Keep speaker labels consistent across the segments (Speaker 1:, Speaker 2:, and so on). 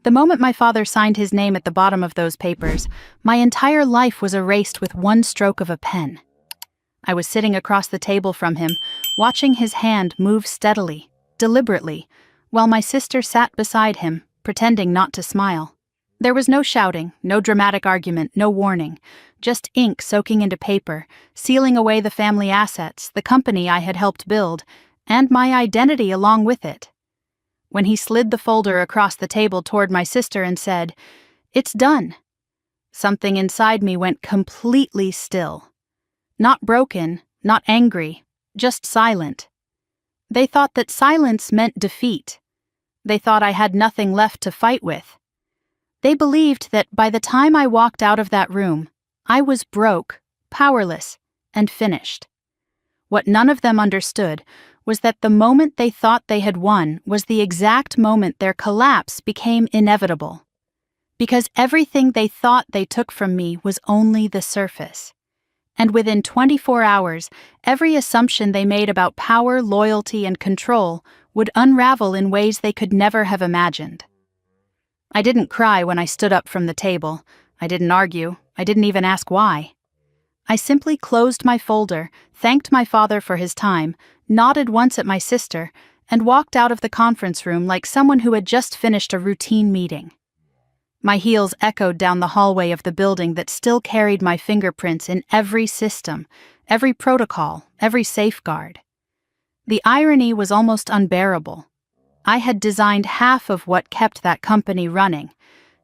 Speaker 1: The moment my father signed his name at the bottom of those papers, my entire life was erased with one stroke of a pen. I was sitting across the table from him, watching his hand move steadily, deliberately, while my sister sat beside him, pretending not to smile. There was no shouting, no dramatic argument, no warning, just ink soaking into paper, sealing away the family assets, the company I had helped build, and my identity along with it. When he slid the folder across the table toward my sister and said, "It's done," something inside me went completely still. Not broken, not angry, just silent. They thought that silence meant defeat. They thought I had nothing left to fight with. They believed that by the time I walked out of that room, I was broke, powerless, and finished. What none of them understood was that the moment they thought they had won was the exact moment their collapse became inevitable. Because everything they thought they took from me was only the surface. And within 24 hours, every assumption they made about power, loyalty, and control would unravel in ways they could never have imagined. I didn't cry when I stood up from the table. I didn't argue. I didn't even ask why. I simply closed my folder, thanked my father for his time, nodded once at my sister, and walked out of the conference room like someone who had just finished a routine meeting. My heels echoed down the hallway of the building that still carried my fingerprints in every system, every protocol, every safeguard. The irony was almost unbearable. I had designed half of what kept that company running,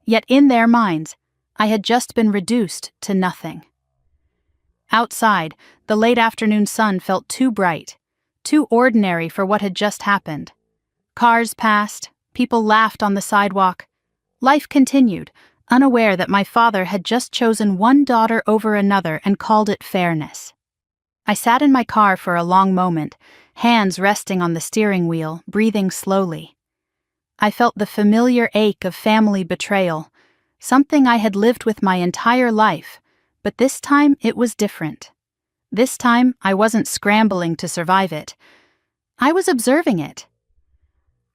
Speaker 1: yet in their minds, I had just been reduced to nothing. Outside, the late afternoon sun felt too bright, too ordinary for what had just happened. Cars passed, people laughed on the sidewalk. Life continued, unaware that my father had just chosen one daughter over another and called it fairness. I sat in my car for a long moment, hands resting on the steering wheel, breathing slowly. I felt the familiar ache of family betrayal, something I had lived with my entire life, but this time it was different. This time I wasn't scrambling to survive it. I was observing it.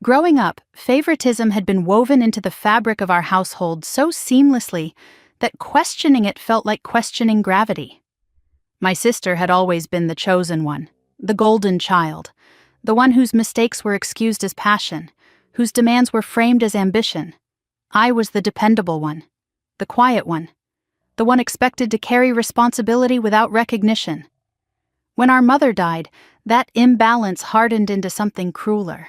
Speaker 1: Growing up, favoritism had been woven into the fabric of our household so seamlessly that questioning it felt like questioning gravity. My sister had always been the chosen one, the golden child, the one whose mistakes were excused as passion, whose demands were framed as ambition. I was the dependable one, the quiet one, the one expected to carry responsibility without recognition. When our mother died, that imbalance hardened into something crueler.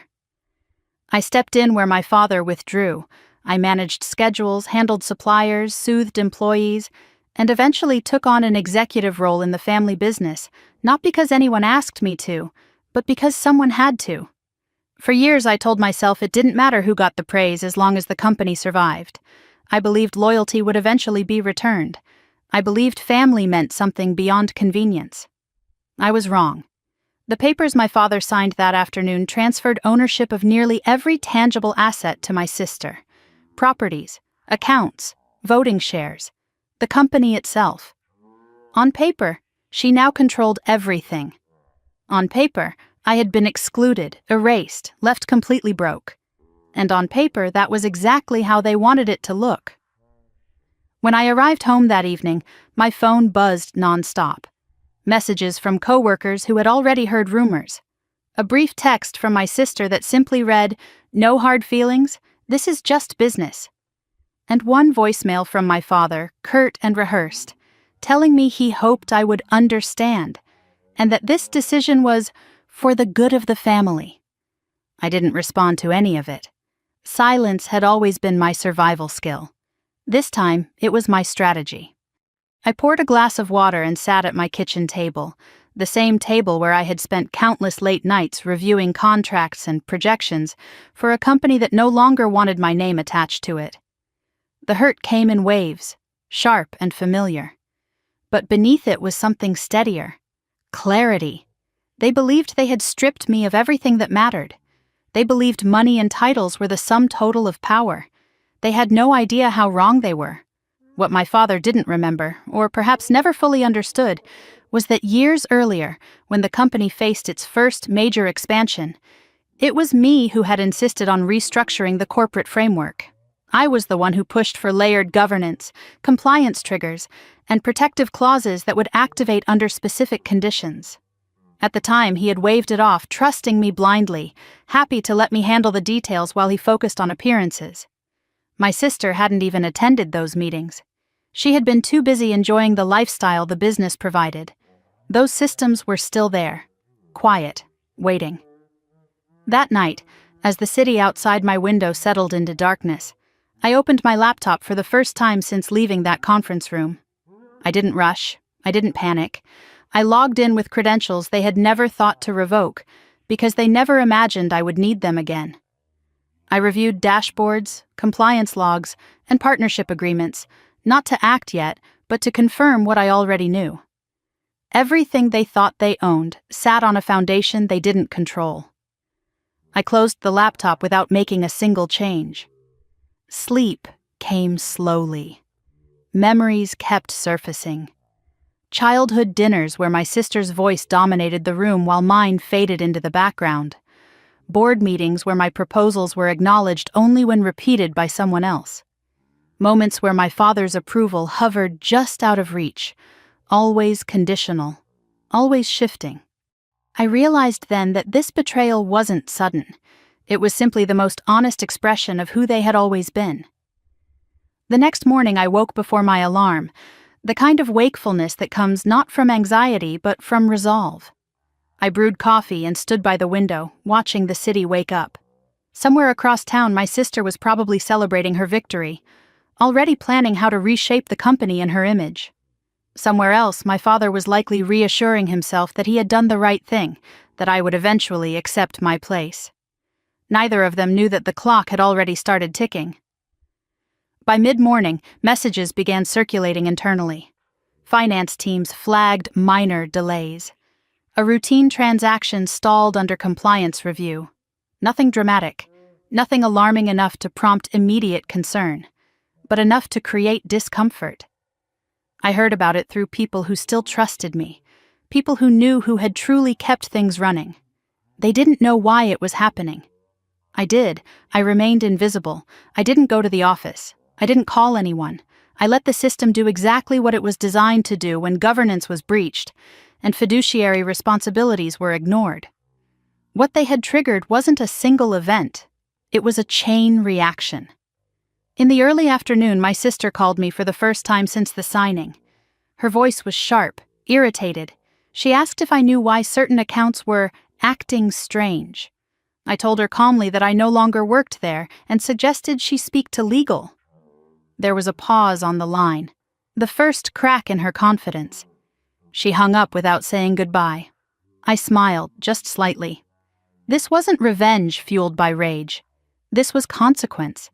Speaker 1: I stepped in where my father withdrew. I managed schedules, handled suppliers, soothed employees, and eventually took on an executive role in the family business, not because anyone asked me to, but because someone had to. For years I told myself it didn't matter who got the praise as long as the company survived. I believed loyalty would eventually be returned. I believed family meant something beyond convenience. I was wrong. The papers my father signed that afternoon transferred ownership of nearly every tangible asset to my sister. Properties, accounts, voting shares, the company itself. On paper, she now controlled everything. On paper, I had been excluded, erased, left completely broke. And on paper, that was exactly how they wanted it to look. When I arrived home that evening, my phone buzzed nonstop. Messages from coworkers who had already heard rumors. A brief text from my sister that simply read, "No hard feelings, this is just business." And one voicemail from my father, curt and rehearsed, telling me he hoped I would understand, and that this decision was for the good of the family. I didn't respond to any of it. Silence had always been my survival skill. This time, it was my strategy. I poured a glass of water and sat at my kitchen table, the same table where I had spent countless late nights reviewing contracts and projections for a company that no longer wanted my name attached to it. The hurt came in waves, sharp and familiar. But beneath it was something steadier. Clarity. They believed they had stripped me of everything that mattered. They believed money and titles were the sum total of power. They had no idea how wrong they were. What my father didn't remember, or perhaps never fully understood, was that years earlier, when the company faced its first major expansion, it was me who had insisted on restructuring the corporate framework. I was the one who pushed for layered governance, compliance triggers, and protective clauses that would activate under specific conditions. At the time, he had waved it off, trusting me blindly, happy to let me handle the details while he focused on appearances. My sister hadn't even attended those meetings. She had been too busy enjoying the lifestyle the business provided. Those systems were still there, quiet, waiting. That night, as the city outside my window settled into darkness, I opened my laptop for the first time since leaving that conference room. I didn't rush. I didn't panic. I logged in with credentials they had never thought to revoke, because they never imagined I would need them again. I reviewed dashboards, compliance logs, and partnership agreements, not to act yet, but to confirm what I already knew. Everything they thought they owned sat on a foundation they didn't control. I closed the laptop without making a single change. Sleep came slowly. Memories kept surfacing. Childhood dinners where my sister's voice dominated the room while mine faded into the background. Board meetings where my proposals were acknowledged only when repeated by someone else. Moments where my father's approval hovered just out of reach, always conditional, always shifting. I realized then that this betrayal wasn't sudden. It was simply the most honest expression of who they had always been. The next morning I woke before my alarm, the kind of wakefulness that comes not from anxiety but from resolve. I brewed coffee and stood by the window, watching the city wake up. Somewhere across town my sister was probably celebrating her victory, already planning how to reshape the company in her image. Somewhere else my father was likely reassuring himself that he had done the right thing, that I would eventually accept my place. Neither of them knew that the clock had already started ticking. By mid-morning, messages began circulating internally. Finance teams flagged minor delays. A routine transaction stalled under compliance review. Nothing dramatic, nothing alarming enough to prompt immediate concern, but enough to create discomfort. I heard about it through people who still trusted me, people who knew who had truly kept things running. They didn't know why it was happening. I did. I remained invisible. I didn't go to the office. I didn't call anyone. I let the system do exactly what it was designed to do when governance was breached and fiduciary responsibilities were ignored. What they had triggered wasn't a single event. It was a chain reaction. In the early afternoon, my sister called me for the first time since the signing. Her voice was sharp, irritated. She asked if I knew why certain accounts were acting strange. I told her calmly that I no longer worked there and suggested she speak to legal. There was a pause on the line, the first crack in her confidence. She hung up without saying goodbye. I smiled, just slightly. This wasn't revenge fueled by rage. This was consequence.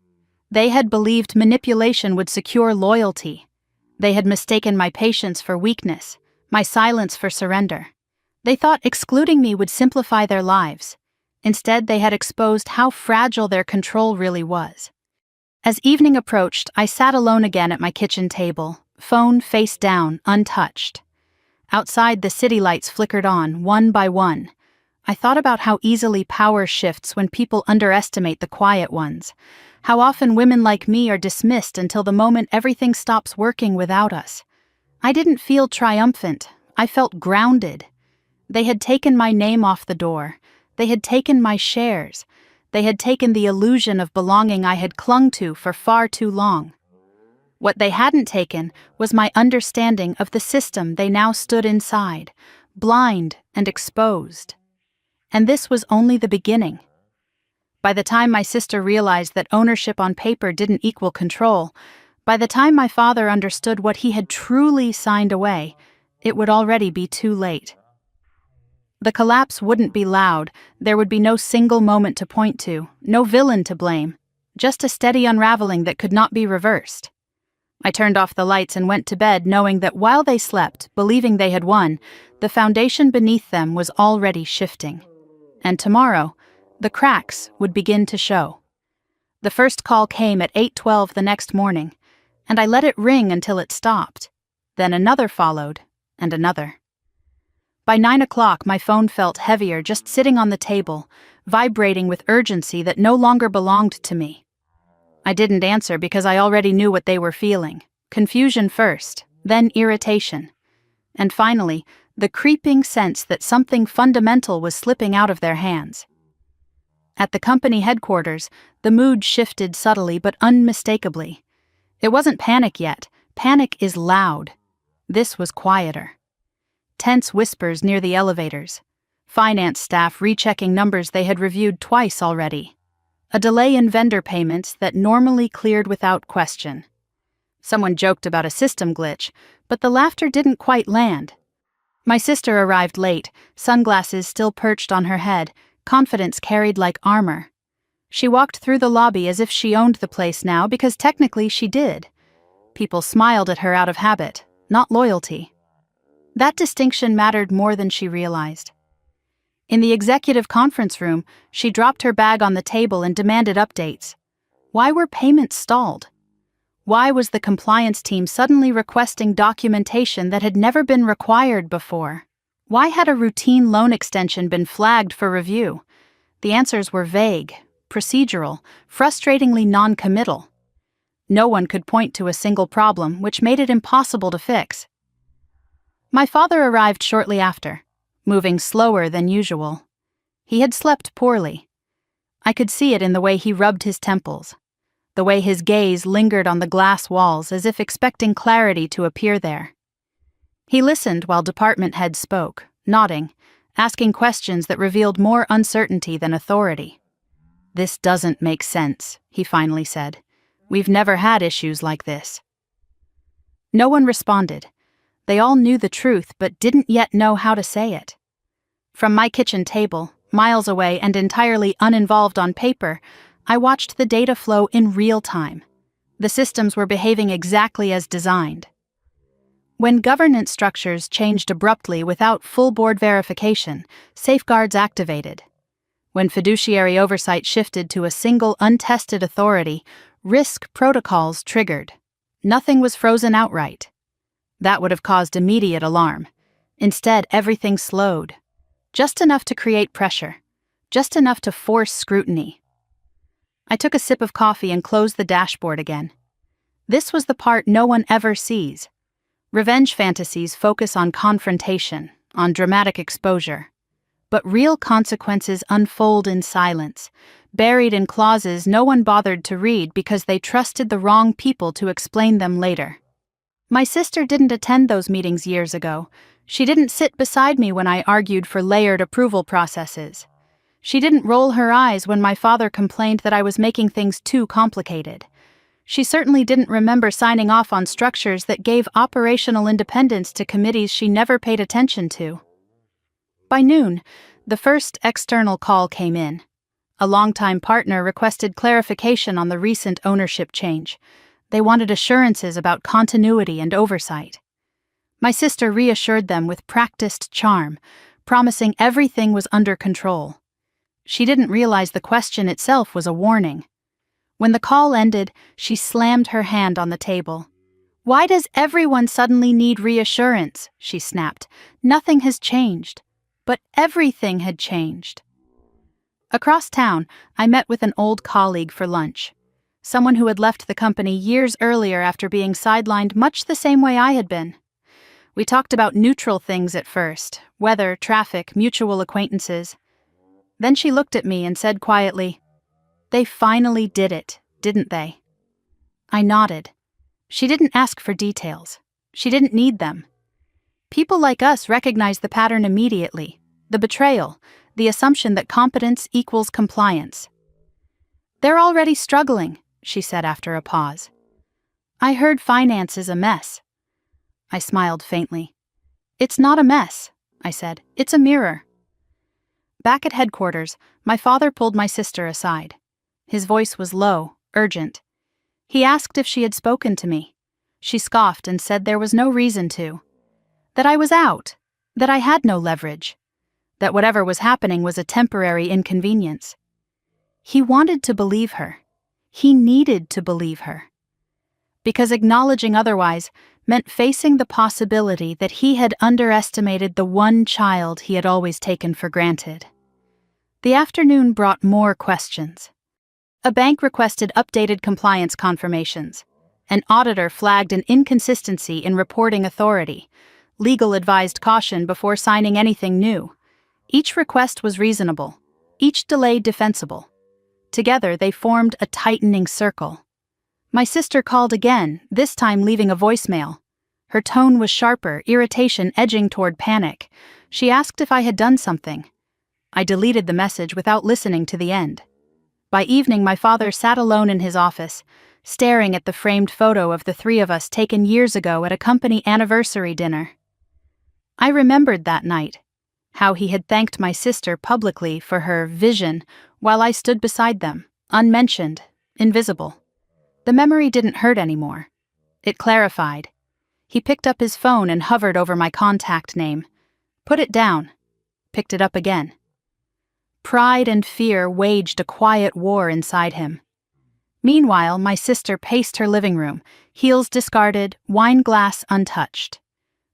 Speaker 1: They had believed manipulation would secure loyalty. They had mistaken my patience for weakness, my silence for surrender. They thought excluding me would simplify their lives. Instead, they had exposed how fragile their control really was. As evening approached, I sat alone again at my kitchen table, phone face down, untouched. Outside, the city lights flickered on, one by one. I thought about how easily power shifts when people underestimate the quiet ones, how often women like me are dismissed until the moment everything stops working without us. I didn't feel triumphant. I felt grounded. They had taken my name off the door. They had taken my shares. They had taken the illusion of belonging I had clung to for far too long. What they hadn't taken was my understanding of the system they now stood inside, blind and exposed. And this was only the beginning. By the time my sister realized that ownership on paper didn't equal control, by the time my father understood what he had truly signed away, it would already be too late. The collapse wouldn't be loud. There would be no single moment to point to, no villain to blame, just a steady unraveling that could not be reversed. I turned off the lights and went to bed knowing that while they slept, believing they had won, the foundation beneath them was already shifting. And tomorrow, the cracks would begin to show. The first call came at 8:12 the next morning, and I let it ring until it stopped. Then another followed, and another. By 9 o'clock, my phone felt heavier just sitting on the table, vibrating with urgency that no longer belonged to me. I didn't answer because I already knew what they were feeling. Confusion first, then irritation. And finally, the creeping sense that something fundamental was slipping out of their hands. At the company headquarters, the mood shifted subtly but unmistakably. It wasn't panic yet. Panic is loud. This was quieter. Tense whispers near the elevators. Finance staff rechecking numbers they had reviewed twice already. A delay in vendor payments that normally cleared without question. Someone joked about a system glitch, but the laughter didn't quite land. My sister arrived late, sunglasses still perched on her head, confidence carried like armor. She walked through the lobby as if she owned the place now because technically she did. People smiled at her out of habit, not loyalty. That distinction mattered more than she realized. In the executive conference room, she dropped her bag on the table and demanded updates. Why were payments stalled? Why was the compliance team suddenly requesting documentation that had never been required before? Why had a routine loan extension been flagged for review? The answers were vague, procedural, frustratingly non-committal. No one could point to a single problem, which made it impossible to fix. My father arrived shortly after, moving slower than usual. He had slept poorly. I could see it in the way he rubbed his temples, the way his gaze lingered on the glass walls as if expecting clarity to appear there. He listened while department heads spoke, nodding, asking questions that revealed more uncertainty than authority. "This doesn't make sense," he finally said. "We've never had issues like this." No one responded. They all knew the truth but didn't yet know how to say it. From my kitchen table, miles away and entirely uninvolved on paper, I watched the data flow in real time. The systems were behaving exactly as designed. When governance structures changed abruptly without full board verification, safeguards activated. When fiduciary oversight shifted to a single untested authority, risk protocols triggered. Nothing was frozen outright. That would have caused immediate alarm. Instead, everything slowed. Just enough to create pressure. Just enough to force scrutiny. I took a sip of coffee and closed the dashboard again. This was the part no one ever sees. Revenge fantasies focus on confrontation, on dramatic exposure. But real consequences unfold in silence, buried in clauses no one bothered to read because they trusted the wrong people to explain them later. My sister didn't attend those meetings years ago. She didn't sit beside me when I argued for layered approval processes. She didn't roll her eyes when my father complained that I was making things too complicated. She certainly didn't remember signing off on structures that gave operational independence to committees she never paid attention to. By noon, the first external call came in. A longtime partner requested clarification on the recent ownership change. They wanted assurances about continuity and oversight. My sister reassured them with practiced charm, promising everything was under control. She didn't realize the question itself was a warning. When the call ended, she slammed her hand on the table. "Why does everyone suddenly need reassurance?" she snapped. "Nothing has changed." But everything had changed. Across town, I met with an old colleague for lunch. Someone who had left the company years earlier after being sidelined much the same way I had been. We talked about neutral things at first, weather, traffic, mutual acquaintances. Then she looked at me and said quietly, "They finally did it, didn't they?" I nodded. She didn't ask for details. She didn't need them. People like us recognize the pattern immediately, the betrayal, the assumption that competence equals compliance. "They're already struggling," she said after a pause. "I heard finance is a mess." I smiled faintly. "It's not a mess," I said. "It's a mirror." Back at headquarters, my father pulled my sister aside. His voice was low, urgent. He asked if she had spoken to me. She scoffed and said there was no reason to. That I was out, that I had no leverage, that whatever was happening was a temporary inconvenience. He wanted to believe her. He needed to believe her. Because acknowledging otherwise meant facing the possibility that he had underestimated the one child he had always taken for granted. The afternoon brought more questions. A bank requested updated compliance confirmations. An auditor flagged an inconsistency in reporting authority. Legal advised caution before signing anything new. Each request was reasonable, each delay defensible. Together they formed a tightening circle. My sister called again, this time leaving a voicemail. Her tone was sharper, irritation edging toward panic. She asked if I had done something. I deleted the message without listening to the end. By evening, my father sat alone in his office, staring at the framed photo of the three of us taken years ago at a company anniversary dinner. I remembered that night, how he had thanked my sister publicly for her vision while I stood beside them, unmentioned, invisible. The memory didn't hurt anymore. It clarified. He picked up his phone and hovered over my contact name. Put it down. Picked it up again. Pride and fear waged a quiet war inside him. Meanwhile, my sister paced her living room, heels discarded, wine glass untouched.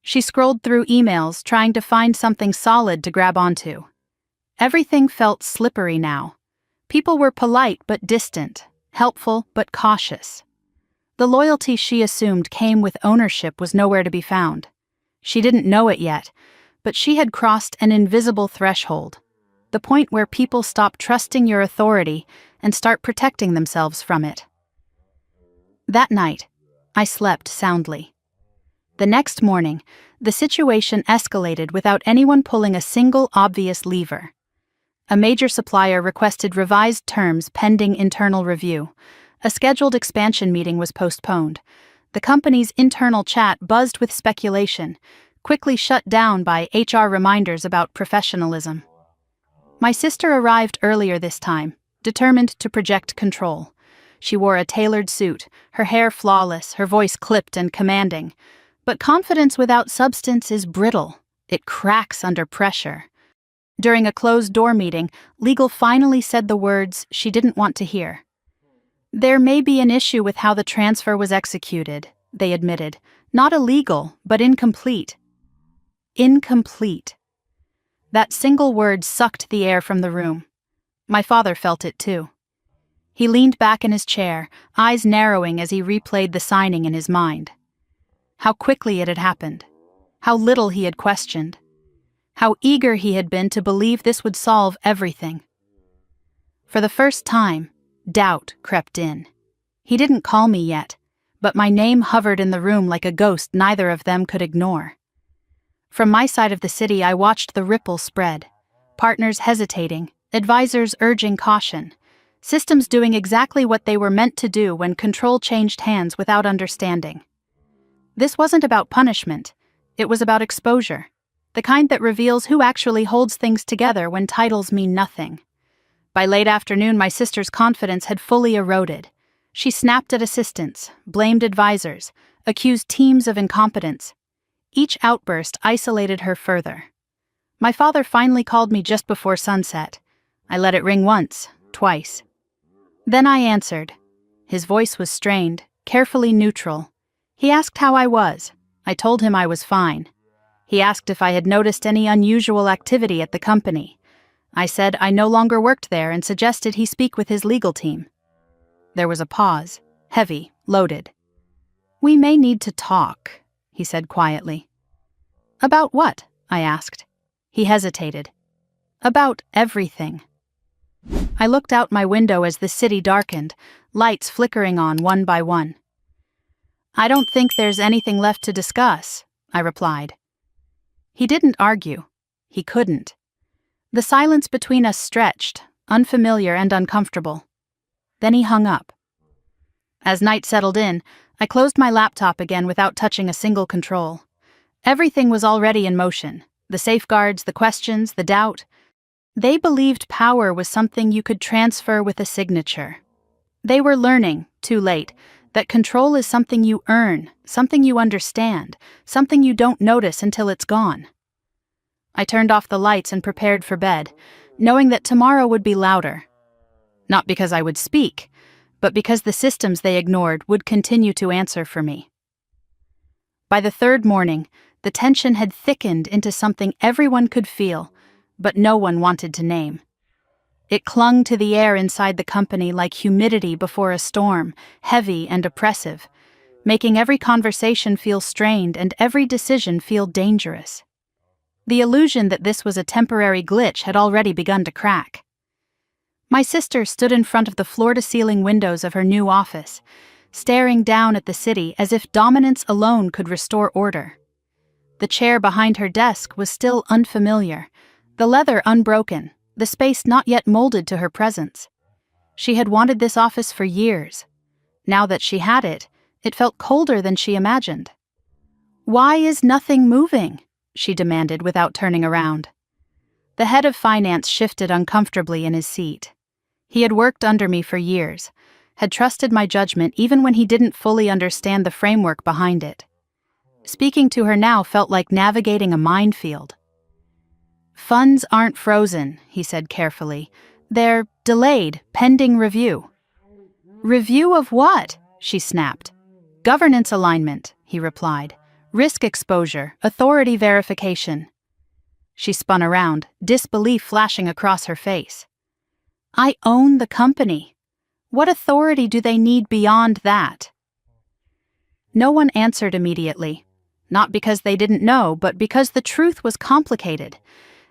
Speaker 1: She scrolled through emails, trying to find something solid to grab onto. Everything felt slippery now. People were polite but distant, helpful but cautious. The loyalty she assumed came with ownership was nowhere to be found. She didn't know it yet, but she had crossed an invisible threshold, the point where people stop trusting your authority and start protecting themselves from it. That night, I slept soundly. The next morning, the situation escalated without anyone pulling a single obvious lever. A major supplier requested revised terms pending internal review. A scheduled expansion meeting was postponed. The company's internal chat buzzed with speculation, quickly shut down by HR reminders about professionalism. My sister arrived earlier this time, determined to project control. She wore a tailored suit, her hair flawless, her voice clipped and commanding. But confidence without substance is brittle. It cracks under pressure. During a closed-door meeting, legal finally said the words she didn't want to hear. There may be an issue with how the transfer was executed, they admitted. Not illegal, but incomplete. Incomplete. That single word sucked the air from the room. My father felt it too. He leaned back in his chair, eyes narrowing as he replayed the signing in his mind. How quickly it had happened. How little he had questioned. How eager he had been to believe this would solve everything. For the first time, doubt crept in. He didn't call me yet, but my name hovered in the room like a ghost neither of them could ignore. From my side of the city, I watched the ripple spread. Partners hesitating, advisors urging caution, systems doing exactly what they were meant to do when control changed hands without understanding. This wasn't about punishment. It was about exposure, the kind that reveals who actually holds things together when titles mean nothing. By late afternoon, my sister's confidence had fully eroded. She snapped at assistants, blamed advisors, accused teams of incompetence. Each outburst isolated her further. My father finally called me just before sunset. I let it ring once, twice. Then I answered. His voice was strained, carefully neutral. He asked how I was. I told him I was fine. He asked if I had noticed any unusual activity at the company. I said I no longer worked there and suggested he speak with his legal team. There was a pause, heavy, loaded. "We may need to talk," he said quietly. "About what?" I asked. He hesitated. "About everything." I looked out my window as the city darkened, lights flickering on one by one. "I don't think there's anything left to discuss," I replied. He didn't argue. He couldn't. The silence between us stretched, unfamiliar and uncomfortable. Then he hung up. As night settled in, I closed my laptop again without touching a single control. Everything was already in motion. The safeguards, the questions, the doubt. They believed power was something you could transfer with a signature. They were learning, too late, that control is something you earn, something you understand, something you don't notice until it's gone. I turned off the lights and prepared for bed, knowing that tomorrow would be louder. Not because I would speak, but because the systems they ignored would continue to answer for me. By the third morning, the tension had thickened into something everyone could feel, but no one wanted to name. It clung to the air inside the company like humidity before a storm, heavy and oppressive, making every conversation feel strained and every decision feel dangerous. The illusion that this was a temporary glitch had already begun to crack. My sister stood in front of the floor-to-ceiling windows of her new office, staring down at the city as if dominance alone could restore order. The chair behind her desk was still unfamiliar, the leather unbroken, the space not yet molded to her presence. She had wanted this office for years. Now that she had it, it felt colder than she imagined. "Why is nothing moving?" she demanded without turning around. The head of finance shifted uncomfortably in his seat. He had worked under me for years, had trusted my judgment even when he didn't fully understand the framework behind it. Speaking to her now felt like navigating a minefield. "Funds aren't frozen," he said carefully. "They're delayed, pending review." "Review of what?" she snapped. "Governance alignment," he replied. "Risk exposure, authority verification." She spun around, disbelief flashing across her face. "I own the company. What authority do they need beyond that?" No one answered immediately, not because they didn't know, but because the truth was complicated,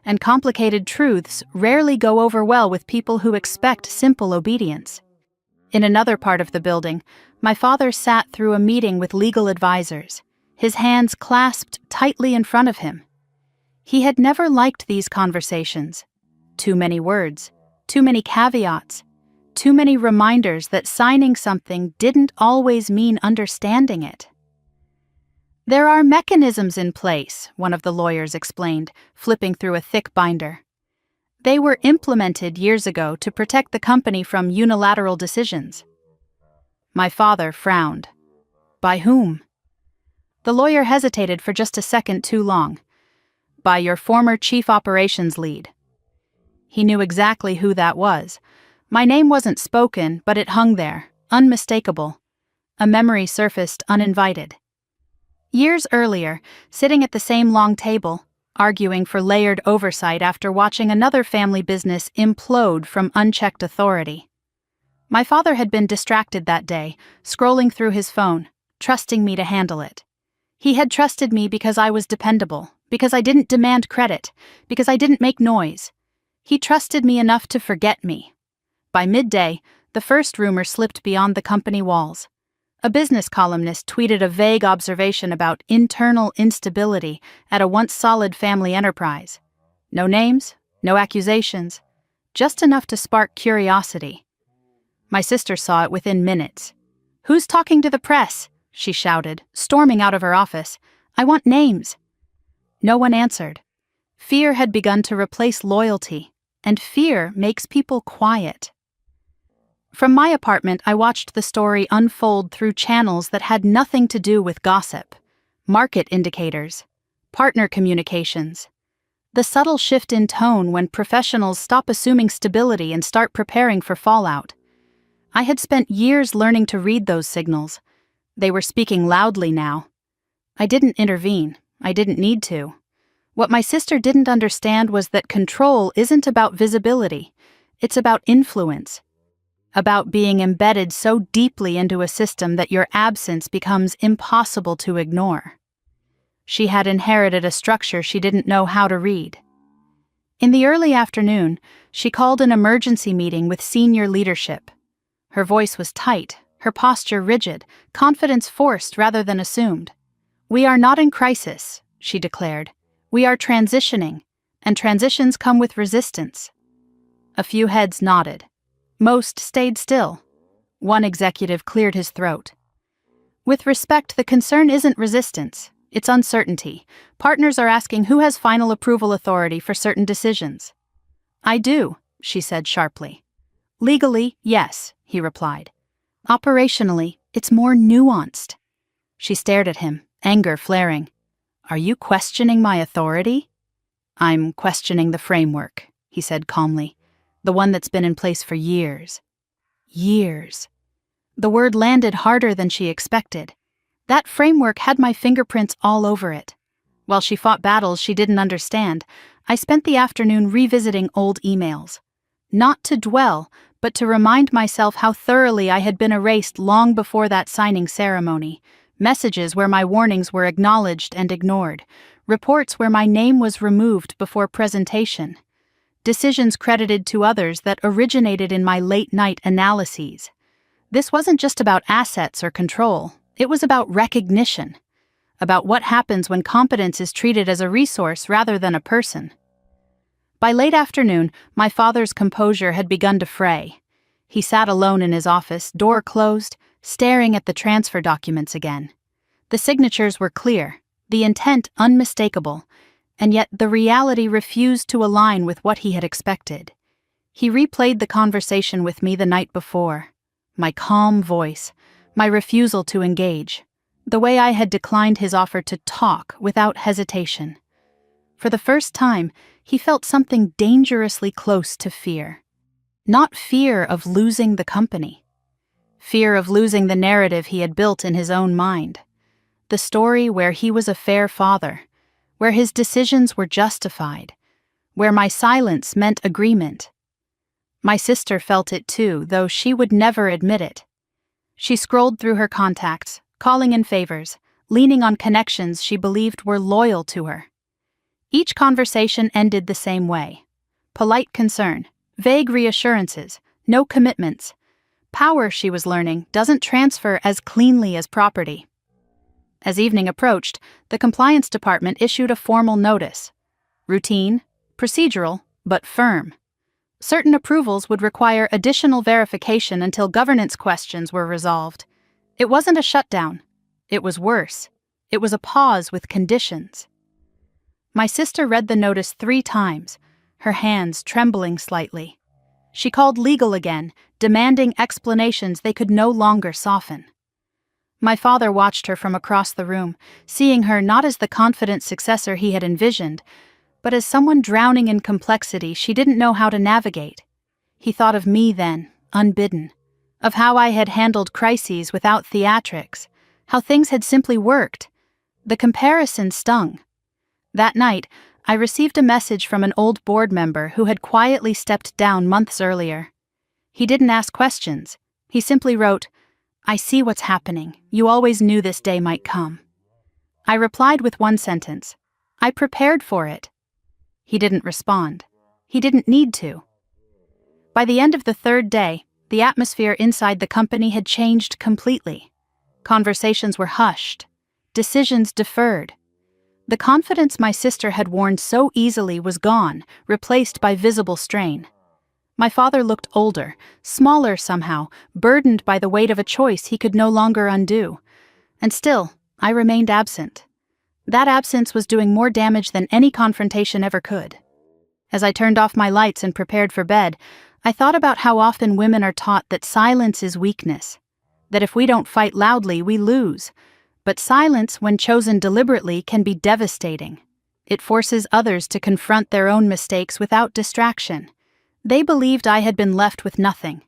Speaker 1: and complicated truths rarely go over well with people who expect simple obedience. In another part of the building, my father sat through a meeting with legal advisors, his hands clasped tightly in front of him. He had never liked these conversations. Too many words, too many caveats, too many reminders that signing something didn't always mean understanding it. "There are mechanisms in place," one of the lawyers explained, flipping through a thick binder. "They were implemented years ago to protect the company from unilateral decisions." My father frowned. "By whom?" The lawyer hesitated for just a second too long. "By your former chief operations lead." He knew exactly who that was. My name wasn't spoken, but it hung there, unmistakable. A memory surfaced uninvited. Years earlier, sitting at the same long table, arguing for layered oversight after watching another family business implode from unchecked authority. My father had been distracted that day, scrolling through his phone, trusting me to handle it. He had trusted me because I was dependable, because I didn't demand credit, because I didn't make noise. He trusted me enough to forget me. By midday, the first rumor slipped beyond the company walls. A business columnist tweeted a vague observation about internal instability at a once solid family enterprise. No names, no accusations, just enough to spark curiosity. My sister saw it within minutes. "Who's talking to the press?" she shouted, storming out of her office. "I want names." No one answered. Fear had begun to replace loyalty, and fear makes people quiet. From my apartment, I watched the story unfold through channels that had nothing to do with gossip, market indicators, partner communications. The subtle shift in tone when professionals stop assuming stability and start preparing for fallout. I had spent years learning to read those signals. They were speaking loudly now. I didn't intervene. I didn't need to. What my sister didn't understand was that control isn't about visibility. It's about influence. About being embedded so deeply into a system that your absence becomes impossible to ignore. She had inherited a structure she didn't know how to read. In the early afternoon, she called an emergency meeting with senior leadership. Her voice was tight, her posture rigid, confidence forced rather than assumed. "We are not in crisis," she declared. "We are transitioning, and transitions come with resistance." A few heads nodded. Most stayed still. One executive cleared his throat. "With respect, the concern isn't resistance, it's uncertainty. Partners are asking who has final approval authority for certain decisions." "I do," she said sharply. "Legally, yes," he replied. "Operationally, it's more nuanced." She stared at him, anger flaring. "Are you questioning my authority?" "I'm questioning the framework," he said calmly. "The one that's been in place for years." Years. The word landed harder than she expected. That framework had my fingerprints all over it. While she fought battles she didn't understand, I spent the afternoon revisiting old emails. not to dwell, but to remind myself how thoroughly I had been erased long before that signing ceremony. Messages where my warnings were acknowledged and ignored. Reports where my name was removed before presentation. Decisions credited to others that originated in my late-night analyses. This wasn't just about assets or control, it was about recognition. About what happens when competence is treated as a resource rather than a person. By late afternoon, my father's composure had begun to fray. He sat alone in his office, door closed, staring at the transfer documents again. The signatures were clear, the intent unmistakable, and yet the reality refused to align with what he had expected. He replayed the conversation with me the night before. My calm voice, my refusal to engage. The way I had declined his offer to talk without hesitation. For the first time, he felt something dangerously close to fear. Not fear of losing the company. Fear of losing the narrative he had built in his own mind. The story where he was a fair father, where his decisions were justified, where my silence meant agreement. My sister felt it too, though she would never admit it. She scrolled through her contacts, calling in favors, leaning on connections she believed were loyal to her. Each conversation ended the same way. Polite concern, vague reassurances, no commitments. Power, she was learning, doesn't transfer as cleanly as property. As evening approached, the compliance department issued a formal notice. Routine, procedural, but firm. Certain approvals would require additional verification until governance questions were resolved. It wasn't a shutdown. It was worse. It was a pause with conditions. My sister read the notice 3 times, her hands trembling slightly. She called legal again, demanding explanations they could no longer soften. My father watched her from across the room, seeing her not as the confident successor he had envisioned, but as someone drowning in complexity she didn't know how to navigate. He thought of me then, unbidden. Of how I had handled crises without theatrics, how things had simply worked. The comparison stung. That night, I received a message from an old board member who had quietly stepped down months earlier. He didn't ask questions. He simply wrote, "I see what's happening. You always knew this day might come." I replied with one sentence, "I prepared for it." He didn't respond. He didn't need to. By the end of the 3rd day, the atmosphere inside the company had changed completely. Conversations were hushed. Decisions deferred. The confidence my sister had worn so easily was gone, replaced by visible strain. My father looked older, smaller somehow, burdened by the weight of a choice he could no longer undo. And still, I remained absent. That absence was doing more damage than any confrontation ever could. As I turned off my lights and prepared for bed, I thought about how often women are taught that silence is weakness, that if we don't fight loudly, we lose. But silence, when chosen deliberately, can be devastating. It forces others to confront their own mistakes without distraction. They believed I had been left with nothing.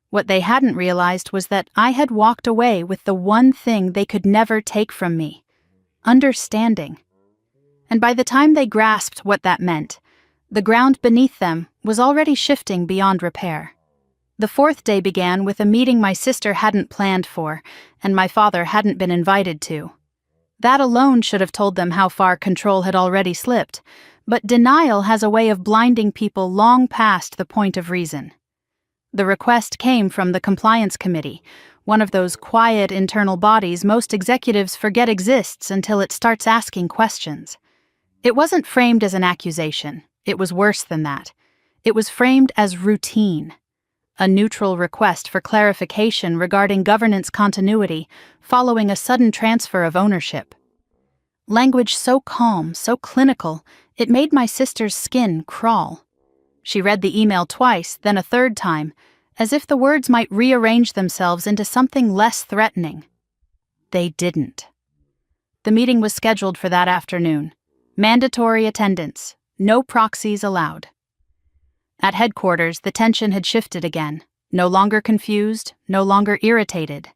Speaker 1: What they hadn't realized was that I had walked away with the one thing they could never take from me: understanding. And by the time they grasped what that meant, the ground beneath them was already shifting beyond repair. The 4th day began with a meeting my sister hadn't planned for, and my father hadn't been invited to. That alone should have told them how far control had already slipped, but denial has a way of blinding people long past the point of reason. The request came from the Compliance Committee, one of those quiet internal bodies most executives forget exists until it starts asking questions. It wasn't framed as an accusation. It was worse than that. It was framed as routine. A neutral request for clarification regarding governance continuity following a sudden transfer of ownership. Language so calm, so clinical, it made my sister's skin crawl. She read the email twice, then a 3rd time, as if the words might rearrange themselves into something less threatening. They didn't. The meeting was scheduled for that afternoon. Mandatory attendance. No proxies allowed. At headquarters, the tension had shifted again. No longer confused, no longer irritated.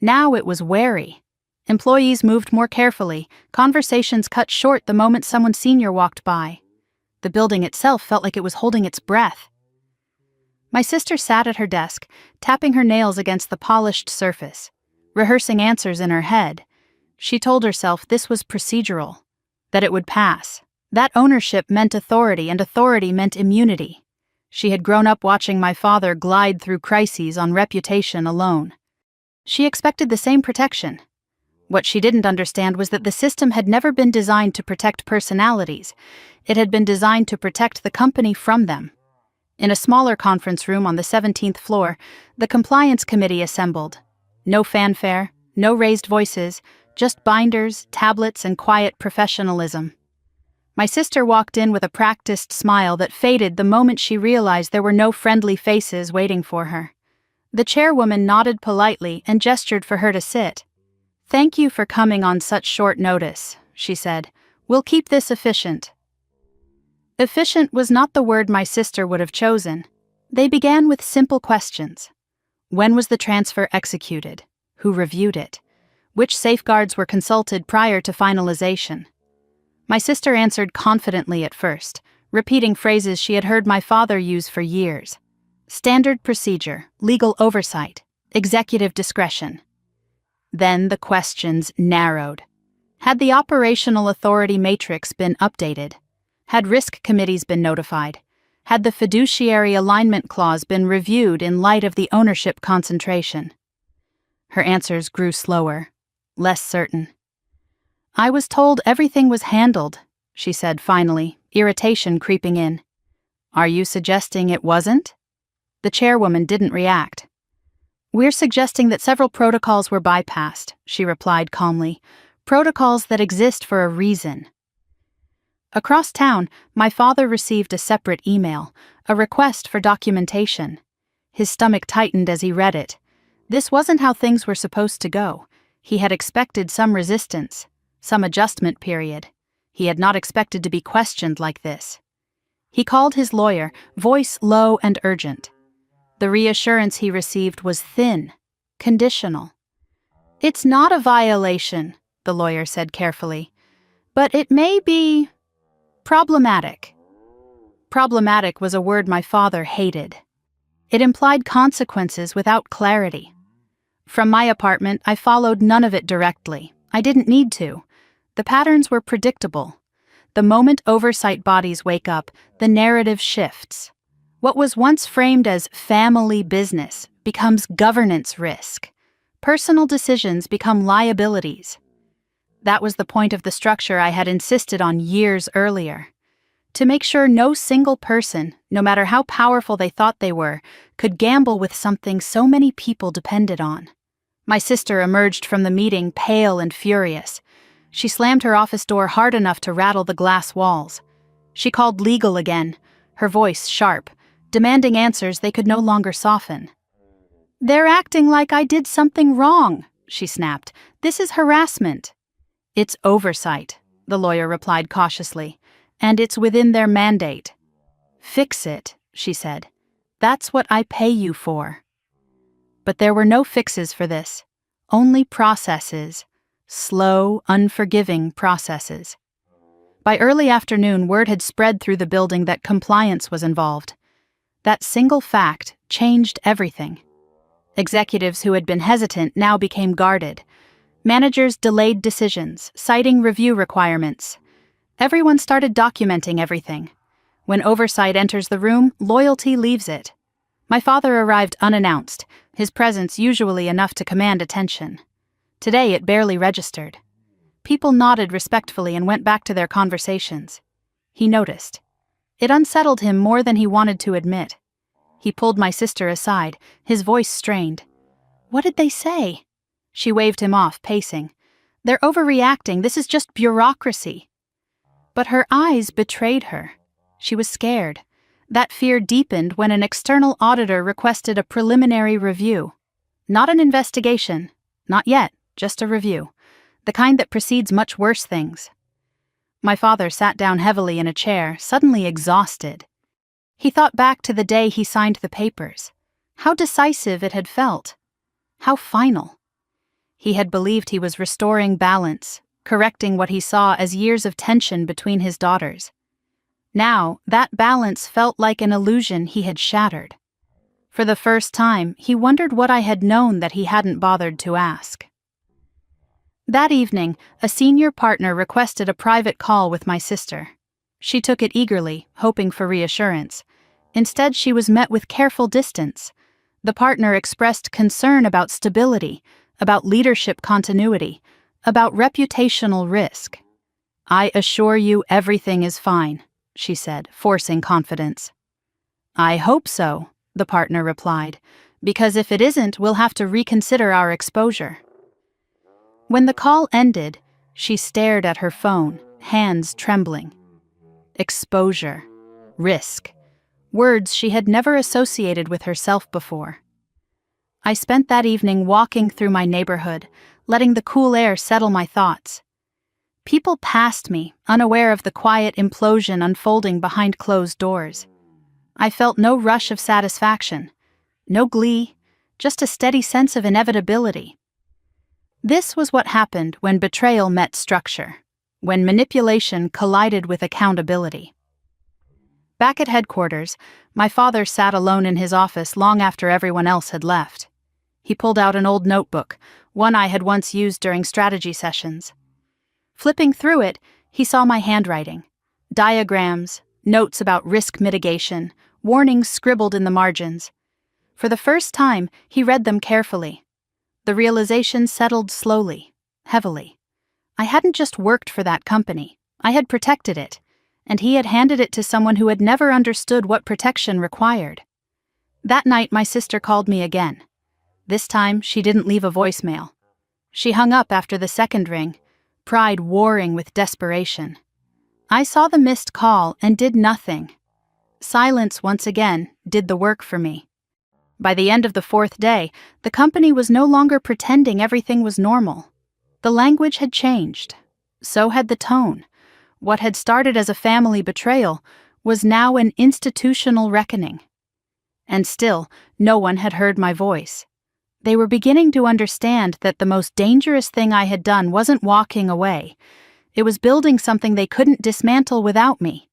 Speaker 1: Now it was wary. Employees moved more carefully, conversations cut short the moment someone senior walked by. The building itself felt like it was holding its breath. My sister sat at her desk, tapping her nails against the polished surface, rehearsing answers in her head. She told herself this was procedural, that it would pass. That ownership meant authority, and authority meant immunity. She had grown up watching my father glide through crises on reputation alone. She expected the same protection. What she didn't understand was that the system had never been designed to protect personalities. It had been designed to protect the company from them. In a smaller conference room on the 17th floor, the compliance committee assembled. No fanfare, no raised voices, just binders, tablets, and quiet professionalism. My sister walked in with a practiced smile that faded the moment she realized there were no friendly faces waiting for her. The chairwoman nodded politely and gestured for her to sit. "Thank you for coming on such short notice," she said. "We'll keep this efficient." Efficient was not the word my sister would have chosen. They began with simple questions. When was the transfer executed? Who reviewed it? Which safeguards were consulted prior to finalization? My sister answered confidently at first, repeating phrases she had heard my father use for years. Standard procedure, legal oversight, executive discretion. Then the questions narrowed. Had the operational authority matrix been updated? Had risk committees been notified? Had the fiduciary alignment clause been reviewed in light of the ownership concentration? Her answers grew slower, less certain. "I was told everything was handled," she said finally, irritation creeping in. "Are you suggesting it wasn't?" The chairwoman didn't react. "We're suggesting that several protocols were bypassed," she replied calmly. "Protocols that exist for a reason." Across town, my father received a separate email, a request for documentation. His stomach tightened as he read it. This wasn't how things were supposed to go. He had expected some resistance, some adjustment period. He had not expected to be questioned like this. He called his lawyer, voice low and urgent. The reassurance he received was thin, conditional. "It's not a violation," the lawyer said carefully, "but it may be problematic." Problematic was a word my father hated. It implied consequences without clarity. From my apartment, I followed none of it directly. I didn't need to. The patterns were predictable. The moment oversight bodies wake up, the narrative shifts. What was once framed as family business becomes governance risk. Personal decisions become liabilities. That was the point of the structure I had insisted on years earlier. To make sure no single person, no matter how powerful they thought they were, could gamble with something so many people depended on. My sister emerged from the meeting pale and furious. She slammed her office door hard enough to rattle the glass walls. She called legal again, her voice sharp, demanding answers they could no longer soften. "They're acting like I did something wrong," she snapped. "This is harassment." "It's oversight," the lawyer replied cautiously, "and it's within their mandate." "Fix it," she said. "That's what I pay you for." But there were no fixes for this, only processes, slow, unforgiving processes. By early afternoon, word had spread through the building that compliance was involved. That single fact changed everything. Executives who had been hesitant now became guarded. Managers delayed decisions, citing review requirements. Everyone started documenting everything. When oversight enters the room, loyalty leaves it. My father arrived unannounced, his presence usually enough to command attention. Today it barely registered. People nodded respectfully and went back to their conversations. He noticed. It unsettled him more than he wanted to admit. He pulled my sister aside, his voice strained. "What did they say?" She waved him off, pacing. "They're overreacting. This is just bureaucracy." But her eyes betrayed her. She was scared. That fear deepened when an external auditor requested a preliminary review. Not an investigation. Not yet, just a review. The kind that precedes much worse things. My father sat down heavily in a chair, suddenly exhausted. He thought back to the day he signed the papers. How decisive it had felt. How final. He had believed he was restoring balance, correcting what he saw as years of tension between his daughters. Now, that balance felt like an illusion he had shattered. For the first time, he wondered what I had known that he hadn't bothered to ask. That evening, a senior partner requested a private call with my sister. She took it eagerly, hoping for reassurance. Instead, she was met with careful distance. The partner expressed concern about stability, about leadership continuity, about reputational risk. "I assure you everything is fine," she said, forcing confidence. "I hope so," the partner replied, "because if it isn't, we'll have to reconsider our exposure." When the call ended, she stared at her phone, hands trembling. Exposure, risk, words she had never associated with herself before. I spent that evening walking through my neighborhood, letting the cool air settle my thoughts. People passed me, unaware of the quiet implosion unfolding behind closed doors. I felt no rush of satisfaction, no glee, just a steady sense of inevitability. This was what happened when betrayal met structure, when manipulation collided with accountability. Back at headquarters, my father sat alone in his office long after everyone else had left. He pulled out an old notebook, one I had once used during strategy sessions. Flipping through it, he saw my handwriting. Diagrams, notes about risk mitigation, warnings scribbled in the margins. For the first time, he read them carefully. The realization settled slowly, heavily. I hadn't just worked for that company, I had protected it, and he had handed it to someone who had never understood what protection required. That night, my sister called me again. This time, she didn't leave a voicemail. She hung up after the second ring, pride warring with desperation. I saw the missed call and did nothing. Silence, once again, did the work for me. By the end of the fourth day, the company was no longer pretending everything was normal. The language had changed. So had the tone. What had started as a family betrayal was now an institutional reckoning. And still, no one had heard my voice. They were beginning to understand that the most dangerous thing I had done wasn't walking away. It was building something they couldn't dismantle without me.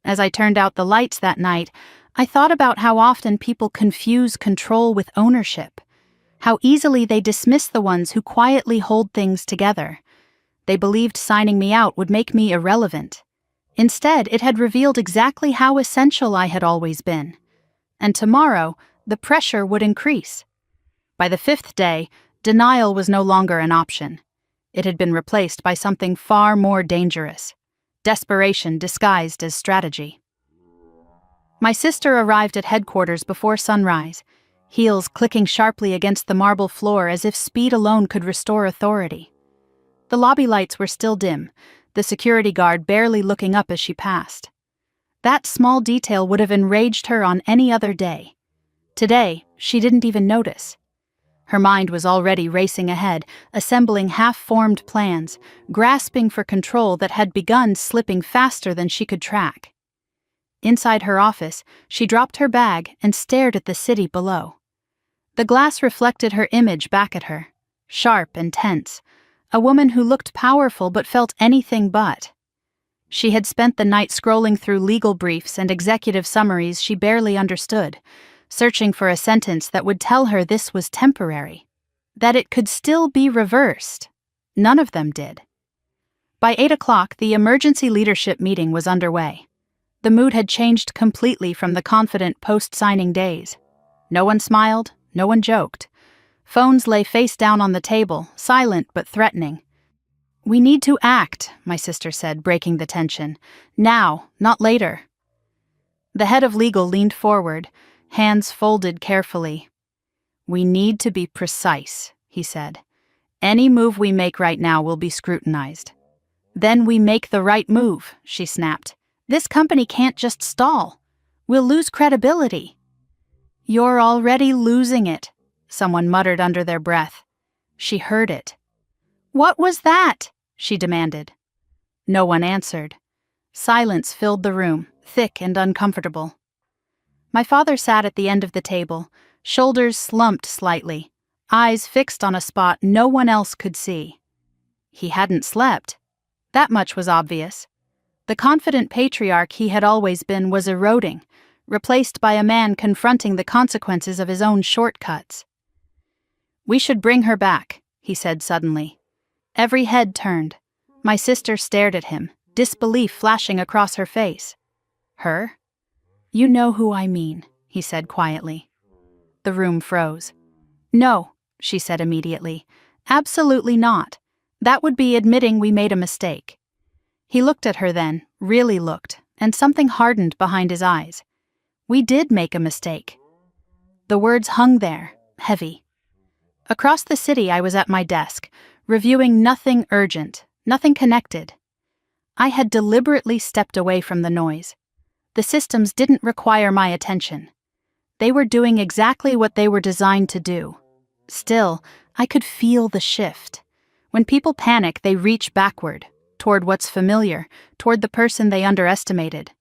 Speaker 1: As I turned out the lights that night, I thought about how often people confuse control with ownership, how easily they dismiss the ones who quietly hold things together. They believed signing me out would make me irrelevant. Instead, it had revealed exactly how essential I had always been. And tomorrow, the pressure would increase. By the fifth day, denial was no longer an option. It had been replaced by something far more dangerous: desperation disguised as strategy. My sister arrived at headquarters before sunrise, heels clicking sharply against the marble floor as if speed alone could restore authority. The lobby lights were still dim, the security guard barely looking up as she passed. That small detail would have enraged her on any other day. Today, she didn't even notice. Her mind was already racing ahead, assembling half-formed plans, grasping for control that had begun slipping faster than she could track. Inside her office, she dropped her bag and stared at the city below. The glass reflected her image back at her, sharp and tense, a woman who looked powerful but felt anything but. She had spent the night scrolling through legal briefs and executive summaries she barely understood, searching for a sentence that would tell her this was temporary, that it could still be reversed. None of them did. By 8 o'clock, the emergency leadership meeting was underway. The mood had changed completely from the confident post-signing days. No one smiled, no one joked. Phones lay face down on the table, silent but threatening. "We need to act," my sister said, breaking the tension. "Now, not later." The head of legal leaned forward, hands folded carefully. "We need to be precise," he said. "Any move we make right now will be scrutinized." "Then we make the right move," she snapped. "This company can't just stall. We'll lose credibility." "You're already losing it," someone muttered under their breath. She heard it. "What was that?" she demanded. No one answered. Silence filled the room, thick and uncomfortable. My father sat at the end of the table, shoulders slumped slightly, eyes fixed on a spot no one else could see. He hadn't slept. That much was obvious. The confident patriarch he had always been was eroding, replaced by a man confronting the consequences of his own shortcuts. "We should bring her back," he said suddenly. Every head turned. My sister stared at him, disbelief flashing across her face. "Her? You know who I mean," he said quietly. The room froze. "No," she said immediately. "Absolutely not. That would be admitting we made a mistake." He looked at her then, really looked, and something hardened behind his eyes. "We did make a mistake." The words hung there, heavy. Across the city I was at my desk, reviewing nothing urgent, nothing connected. I had deliberately stepped away from the noise. The systems didn't require my attention. They were doing exactly what they were designed to do. Still, I could feel the shift. When people panic, they reach backward, toward what's familiar, toward the person they underestimated.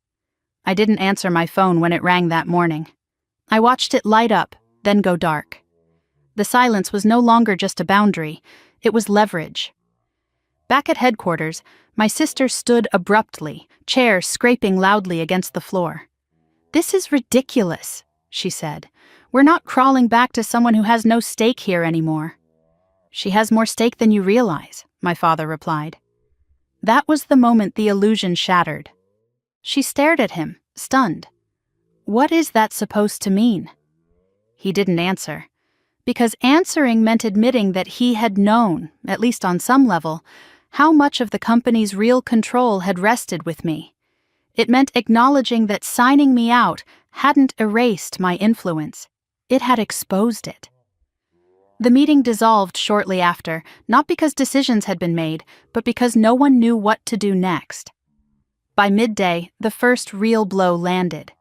Speaker 1: I didn't answer my phone when it rang that morning. I watched it light up, then go dark. The silence was no longer just a boundary, it was leverage. Back at headquarters, my sister stood abruptly, chair scraping loudly against the floor. "This is ridiculous," she said. "We're not crawling back to someone who has no stake here anymore." "She has more stake than you realize," my father replied. That was the moment the illusion shattered. She stared at him, stunned. "What is that supposed to mean?" He didn't answer. Because answering meant admitting that he had known, at least on some level, how much of the company's real control had rested with me. It meant acknowledging that signing me out hadn't erased my influence. It had exposed it. The meeting dissolved shortly after, not because decisions had been made, but because no one knew what to do next. By midday, the first real blow landed.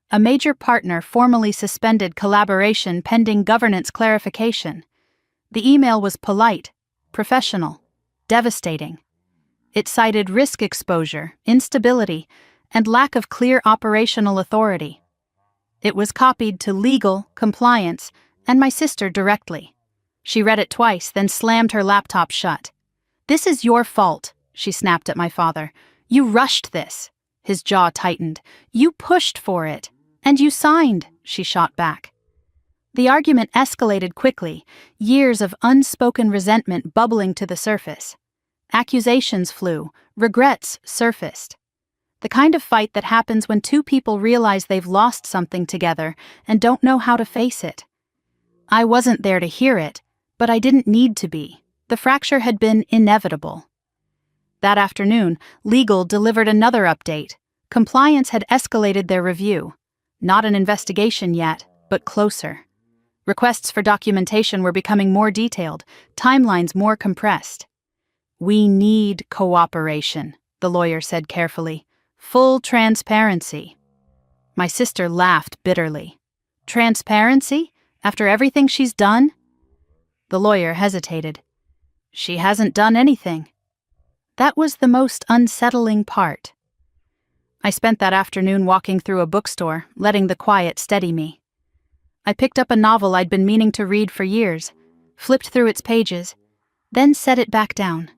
Speaker 1: A major partner formally suspended collaboration pending governance clarification. The email was polite, professional, devastating. It cited risk exposure, instability, and lack of clear operational authority. It was copied to legal, compliance, and my sister directly. She read it twice, then slammed her laptop shut. "This is your fault," she snapped at my father. "You rushed this." His jaw tightened. "You pushed for it. And you signed," she shot back. The argument escalated quickly, years of unspoken resentment bubbling to the surface. Accusations flew, regrets surfaced. The kind of fight that happens when two people realize they've lost something together and don't know how to face it. I wasn't there to hear it, but I didn't need to be. The fracture had been inevitable. That afternoon, legal delivered another update. Compliance had escalated their review. Not an investigation yet, but closer. Requests for documentation were becoming more detailed, timelines more compressed. "We need cooperation," the lawyer said carefully. "Full transparency." My sister laughed bitterly. "Transparency? After everything she's done?" The lawyer hesitated. "She hasn't done anything." That was the most unsettling part. I spent that afternoon walking through a bookstore, letting the quiet steady me. I picked up a novel I'd been meaning to read for years, flipped through its pages, then set it back down.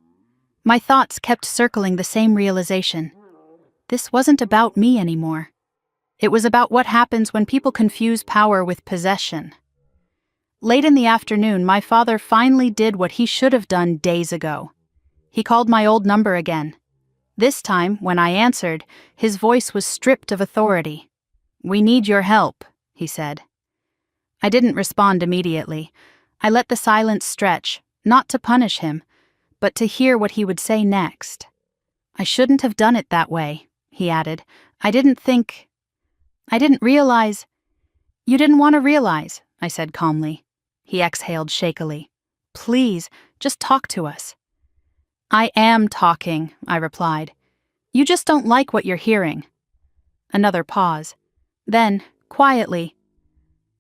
Speaker 1: My thoughts kept circling the same realization. This wasn't about me anymore. It was about what happens when people confuse power with possession. Late in the afternoon, my father finally did what he should have done days ago. He called my old number again. This time, when I answered, his voice was stripped of authority. "We need your help," he said. I didn't respond immediately. I let the silence stretch, not to punish him, but to hear what he would say next. "I shouldn't have done it that way," he added. I didn't realize." "You didn't want to realize," I said calmly. He exhaled shakily. "Please, just talk to us." "I am talking," I replied. "You just don't like what you're hearing." Another pause. Then, quietly,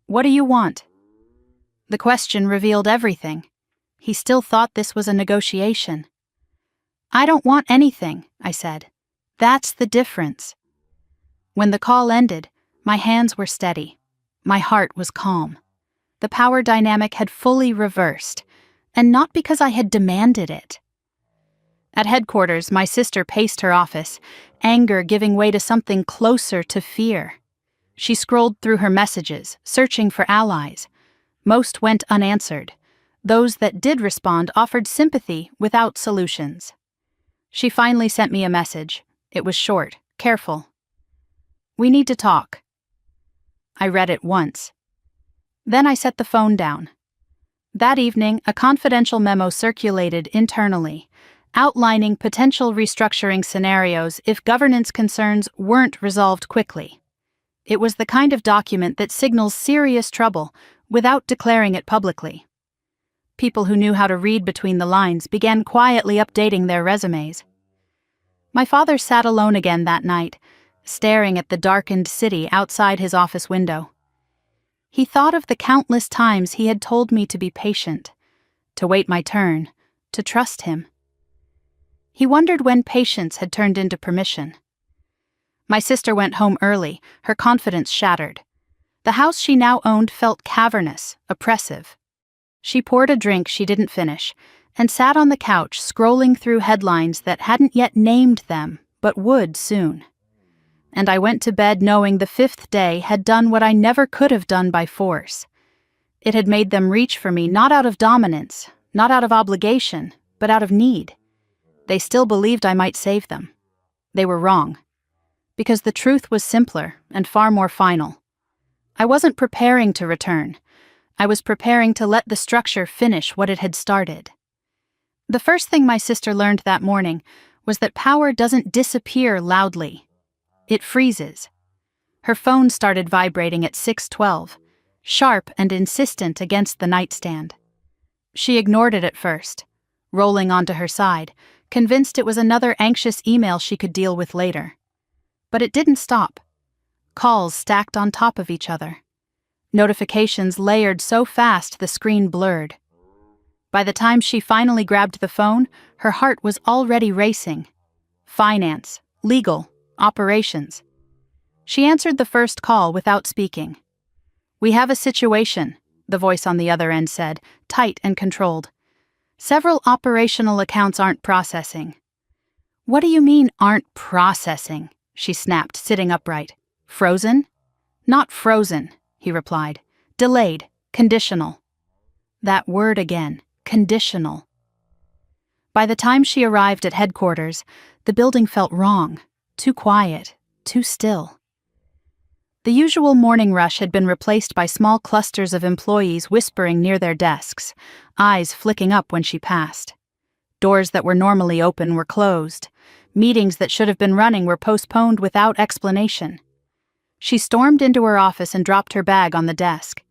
Speaker 1: "What do you want?" The question revealed everything. He still thought this was a negotiation. "I don't want anything," I said. "That's the difference." When the call ended, my hands were steady. My heart was calm. The power dynamic had fully reversed, and not because I had demanded it. At headquarters, my sister paced her office, anger giving way to something closer to fear. She scrolled through her messages, searching for allies. Most went unanswered. Those that did respond offered sympathy without solutions. She finally sent me a message. It was short, careful. "We need to talk." I read it once. Then I set the phone down. That evening, a confidential memo circulated internally, outlining potential restructuring scenarios if governance concerns weren't resolved quickly. It was the kind of document that signals serious trouble without declaring it publicly. People who knew how to read between the lines began quietly updating their resumes. My father sat alone again that night, staring at the darkened city outside his office window. He thought of the countless times he had told me to be patient, to wait my turn, to trust him. He wondered when patience had turned into permission. My sister went home early, her confidence shattered. The house she now owned felt cavernous, oppressive. She poured a drink she didn't finish, and sat on the couch scrolling through headlines that hadn't yet named them, but would soon. And I went to bed knowing the fifth day had done what I never could have done by force. It had made them reach for me not out of dominance, not out of obligation, but out of need. They still believed I might save them. They were wrong. Because the truth was simpler and far more final. I wasn't preparing to return. I was preparing to let the structure finish what it had started. The first thing my sister learned that morning was that power doesn't disappear loudly. It freezes. Her phone started vibrating at 6:12, sharp and insistent against the nightstand. She ignored it at first, rolling onto her side, convinced it was another anxious email she could deal with later. But it didn't stop. Calls stacked on top of each other. Notifications layered so fast the screen blurred. By the time she finally grabbed the phone, her heart was already racing. Finance, legal, operations. She answered the first call without speaking. "We have a situation," the voice on the other end said, tight and controlled. "Several operational accounts aren't processing." "What do you mean, aren't processing?" she snapped, sitting upright. "Frozen?" "Not frozen," he replied. "Delayed, conditional." That word again, conditional. By the time she arrived at headquarters, the building felt wrong, too quiet, too still. The usual morning rush had been replaced by small clusters of employees whispering near their desks, eyes flicking up when she passed. Doors that were normally open were closed. Meetings that should have been running were postponed without explanation. She stormed into her office and dropped her bag on the desk.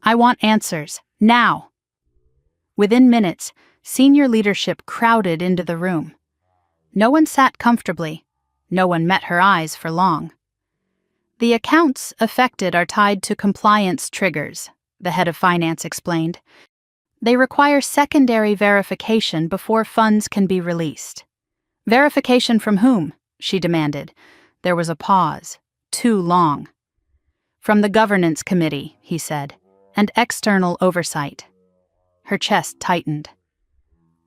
Speaker 1: "I want answers, now!" Within minutes, senior leadership crowded into the room. No one sat comfortably. No one met her eyes for long. "The accounts affected are tied to compliance triggers," the head of finance explained. "They require secondary verification before funds can be released." "Verification from whom?" she demanded. There was a pause. Too long. "From the governance committee," he said, "and external oversight." Her chest tightened.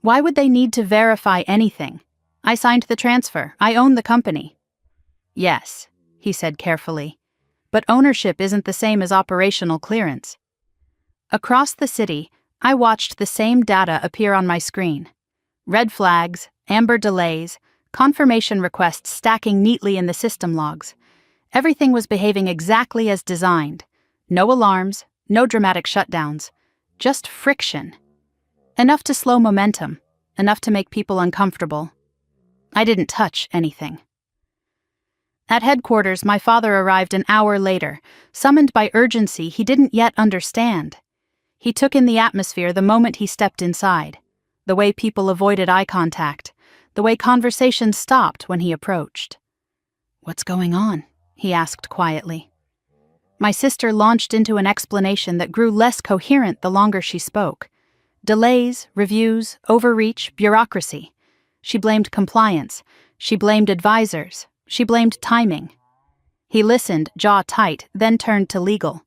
Speaker 1: "Why would they need to verify anything? I signed the transfer. I own the company." "Yes," he said carefully, "but ownership isn't the same as operational clearance." Across the city, I watched the same data appear on my screen. Red flags, amber delays, confirmation requests stacking neatly in the system logs. Everything was behaving exactly as designed. No alarms, no dramatic shutdowns, just friction. Enough to slow momentum, enough to make people uncomfortable. I didn't touch anything. At headquarters, my father arrived an hour later, summoned by urgency he didn't yet understand. He took in the atmosphere the moment he stepped inside, the way people avoided eye contact, the way conversations stopped when he approached. "What's going on?" he asked quietly. My sister launched into an explanation that grew less coherent the longer she spoke. Delays, reviews, overreach, bureaucracy. She blamed compliance. She blamed advisors. She blamed timing. He listened, jaw tight, then turned to legal.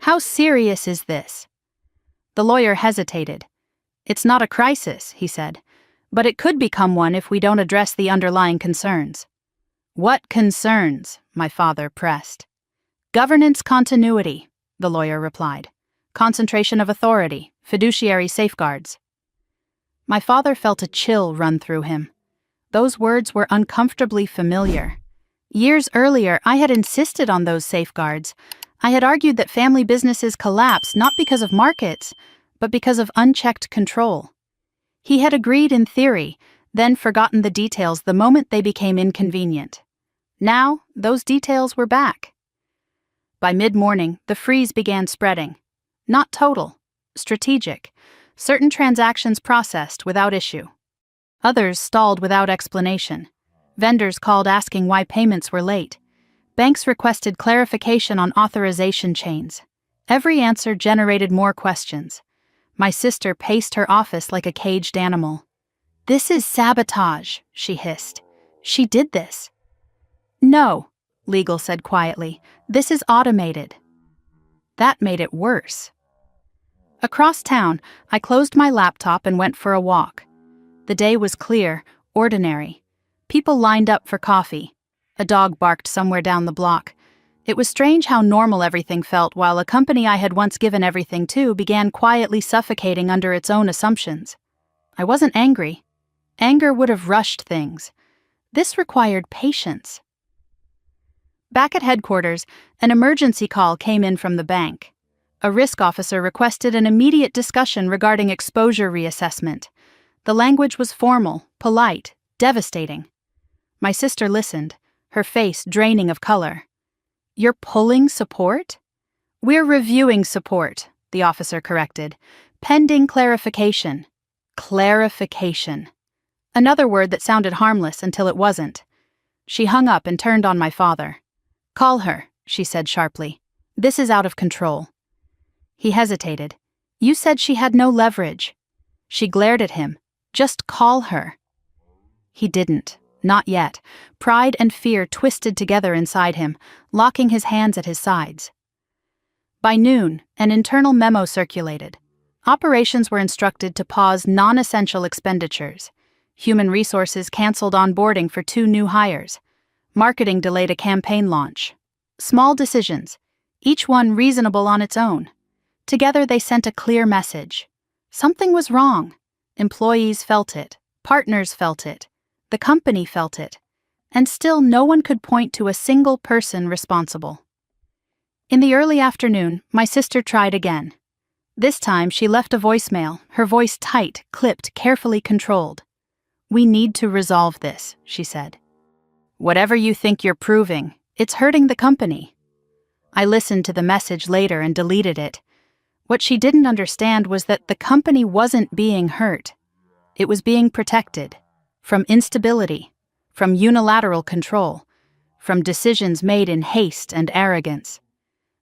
Speaker 1: "How serious is this?" The lawyer hesitated. "It's not a crisis," he said, "but it could become one if we don't address the underlying concerns." "What concerns?" my father pressed. Governance continuity, the lawyer replied. Concentration of authority, fiduciary safeguards. My father felt a chill run through him. Those words were uncomfortably familiar. Years earlier, I had insisted on those safeguards. I had argued that family businesses collapse not because of markets, but because of unchecked control. He had agreed in theory, then forgotten the details the moment they became inconvenient. Now, those details were back. By mid-morning, the freeze began spreading. Not total, strategic. Certain transactions processed without issue. Others stalled without explanation. Vendors called asking why payments were late. Banks requested clarification on authorization chains. Every answer generated more questions. My sister paced her office like a caged animal. "This is sabotage," she hissed. "She did this." "No," legal said quietly. "This is automated." That made it worse. Across town, I closed my laptop and went for a walk. The day was clear, ordinary. People lined up for coffee. A dog barked somewhere down the block. It was strange how normal everything felt while a company I had once given everything to began quietly suffocating under its own assumptions. I wasn't angry. Anger would have rushed things. This required patience. Back at headquarters, an emergency call came in from the bank. A risk officer requested an immediate discussion regarding exposure reassessment. The language was formal, polite, devastating. My sister listened, her face draining of color. "You're pulling support?" "We're reviewing support," the officer corrected. "Pending clarification." Clarification. Another word that sounded harmless until it wasn't. She hung up and turned on my father. "Call her," she said sharply. "This is out of control." He hesitated. "You said she had no leverage." She glared at him. "Just call her." He didn't. Not yet. Pride and fear twisted together inside him, locking his hands at his sides. By noon, an internal memo circulated. Operations were instructed to pause non-essential expenditures. Human resources canceled onboarding for 2 new hires. Marketing delayed a campaign launch. Small decisions, each one reasonable on its own. Together they sent a clear message. Something was wrong. Employees felt it. Partners felt it. The company felt it. And still no one could point to a single person responsible. In the early afternoon, my sister tried again. This time she left a voicemail, her voice tight, clipped, carefully controlled. "We need to resolve this," she said. "Whatever you think you're proving, it's hurting the company." I listened to the message later and deleted it. What she didn't understand was that the company wasn't being hurt. It was being protected. From instability, from unilateral control, from decisions made in haste and arrogance.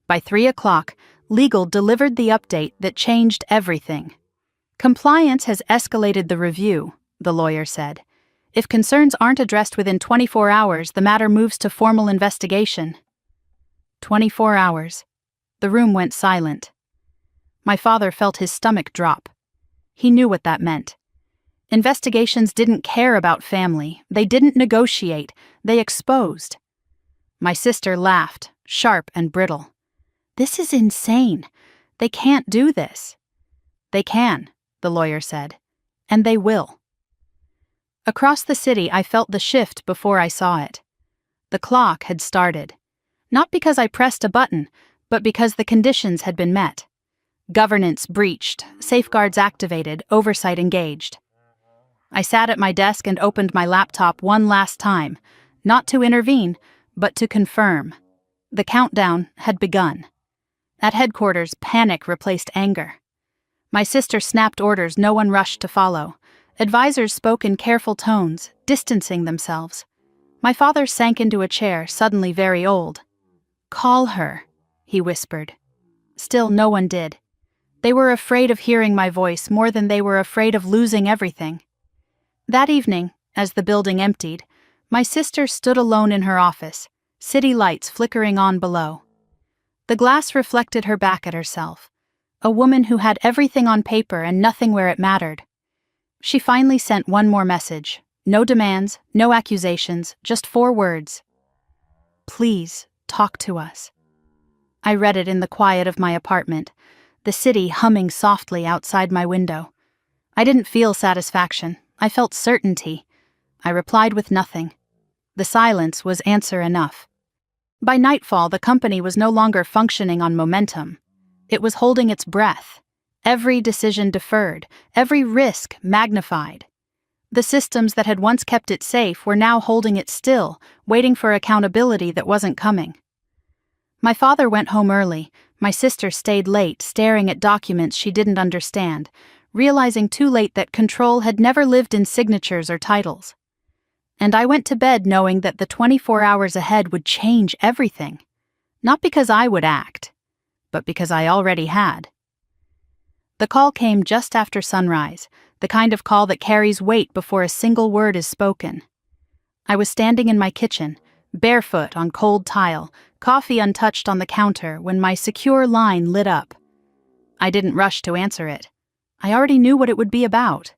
Speaker 1: By 3 o'clock, legal delivered the update that changed everything. "Compliance has escalated the review," the lawyer said. "If concerns aren't addressed within 24 hours, the matter moves to formal investigation." 24 hours. The room went silent. My father felt his stomach drop. He knew what that meant. Investigations didn't care about family. They didn't negotiate. They exposed. My sister laughed, sharp and brittle. "This is insane. They can't do this." "They can," the lawyer said. "And they will." Across the city, I felt the shift before I saw it. The clock had started. Not because I pressed a button, but because the conditions had been met. Governance breached, safeguards activated, oversight engaged. I sat at my desk and opened my laptop one last time, not to intervene, but to confirm. The countdown had begun. At headquarters, panic replaced anger. My sister snapped orders no one rushed to follow. Advisors spoke in careful tones, distancing themselves. My father sank into a chair, suddenly very old. "Call her," he whispered. Still no one did. They were afraid of hearing my voice more than they were afraid of losing everything. That evening, as the building emptied, my sister stood alone in her office, city lights flickering on below. The glass reflected her back at herself, a woman who had everything on paper and nothing where it mattered. She finally sent one more message. No demands, no accusations, just 4 words. "Please, talk to us." I read it in the quiet of my apartment, the city humming softly outside my window. I didn't feel satisfaction. I felt certainty. I replied with nothing. The silence was answer enough. By nightfall, the company was no longer functioning on momentum. It was holding its breath. Every decision deferred, every risk magnified. The systems that had once kept it safe were now holding it still, waiting for accountability that wasn't coming. My father went home early. My sister stayed late, staring at documents she didn't understand, realizing too late that control had never lived in signatures or titles. And I went to bed knowing that the 24 hours ahead would change everything. Not because I would act, but because I already had. The call came just after sunrise, the kind of call that carries weight before a single word is spoken. I was standing in my kitchen, barefoot on cold tile, coffee untouched on the counter, when my secure line lit up. I didn't rush to answer it. I already knew what it would be about.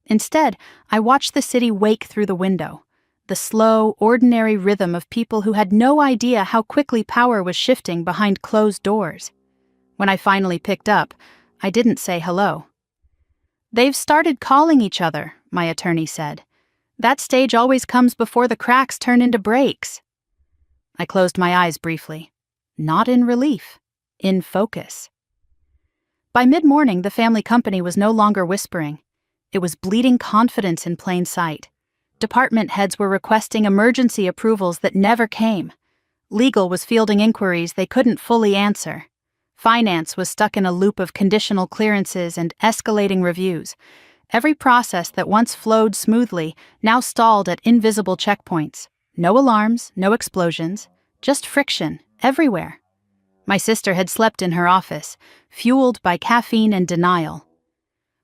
Speaker 1: Instead, I watched the city wake through the window, the slow, ordinary rhythm of people who had no idea how quickly power was shifting behind closed doors. When I finally picked up, I didn't say hello. "They've started calling each other," my attorney said. "That stage always comes before the cracks turn into breaks." I closed my eyes briefly. Not in relief, in focus. By mid-morning, the family company was no longer whispering. It was bleeding confidence in plain sight. Department heads were requesting emergency approvals that never came. Legal was fielding inquiries they couldn't fully answer. Finance was stuck in a loop of conditional clearances and escalating reviews. Every process that once flowed smoothly now stalled at invisible checkpoints. No alarms, no explosions, just friction everywhere. My sister had slept in her office, fueled by caffeine and denial.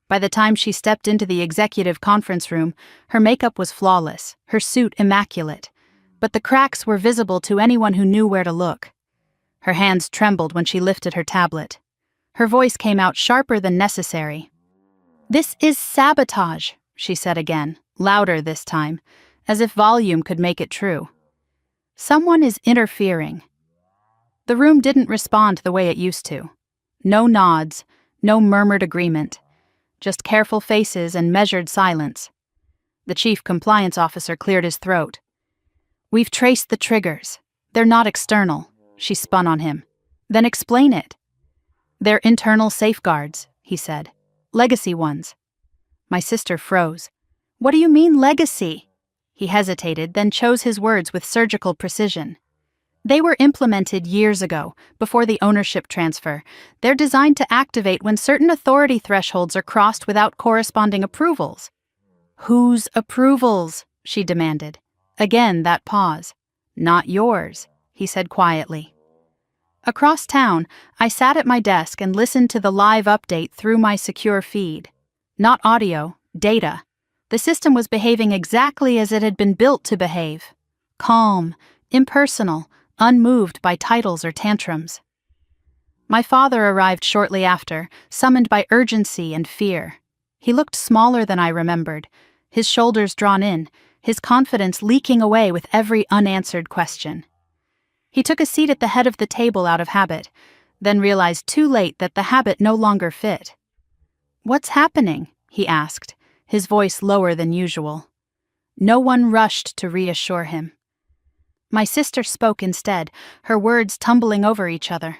Speaker 1: By the time she stepped into the executive conference room, her makeup was flawless, her suit immaculate, but the cracks were visible to anyone who knew where to look. Her hands trembled when she lifted her tablet. Her voice came out sharper than necessary. "This is sabotage," she said again, louder this time, as if volume could make it true. "Someone is interfering." The room didn't respond the way it used to. No nods, no murmured agreement. Just careful faces and measured silence. The chief compliance officer cleared his throat. "We've traced the triggers. They're not external," she spun on him. "Then explain it." "They're internal safeguards," he said. "Legacy ones." My sister froze. "What do you mean, legacy?" He hesitated, then chose his words with surgical precision. "They were implemented years ago, before the ownership transfer. They're designed to activate when certain authority thresholds are crossed without corresponding approvals." "Whose approvals?" she demanded. Again that pause. "Not yours," he said quietly. Across town, I sat at my desk and listened to the live update through my secure feed. Not audio, data. The system was behaving exactly as it had been built to behave. Calm, impersonal, unmoved by titles or tantrums. My father arrived shortly after, summoned by urgency and fear. He looked smaller than I remembered, his shoulders drawn in, his confidence leaking away with every unanswered question. He took a seat at the head of the table out of habit, then realized too late that the habit no longer fit. "What's happening?" he asked, his voice lower than usual. No one rushed to reassure him. My sister spoke instead, her words tumbling over each other.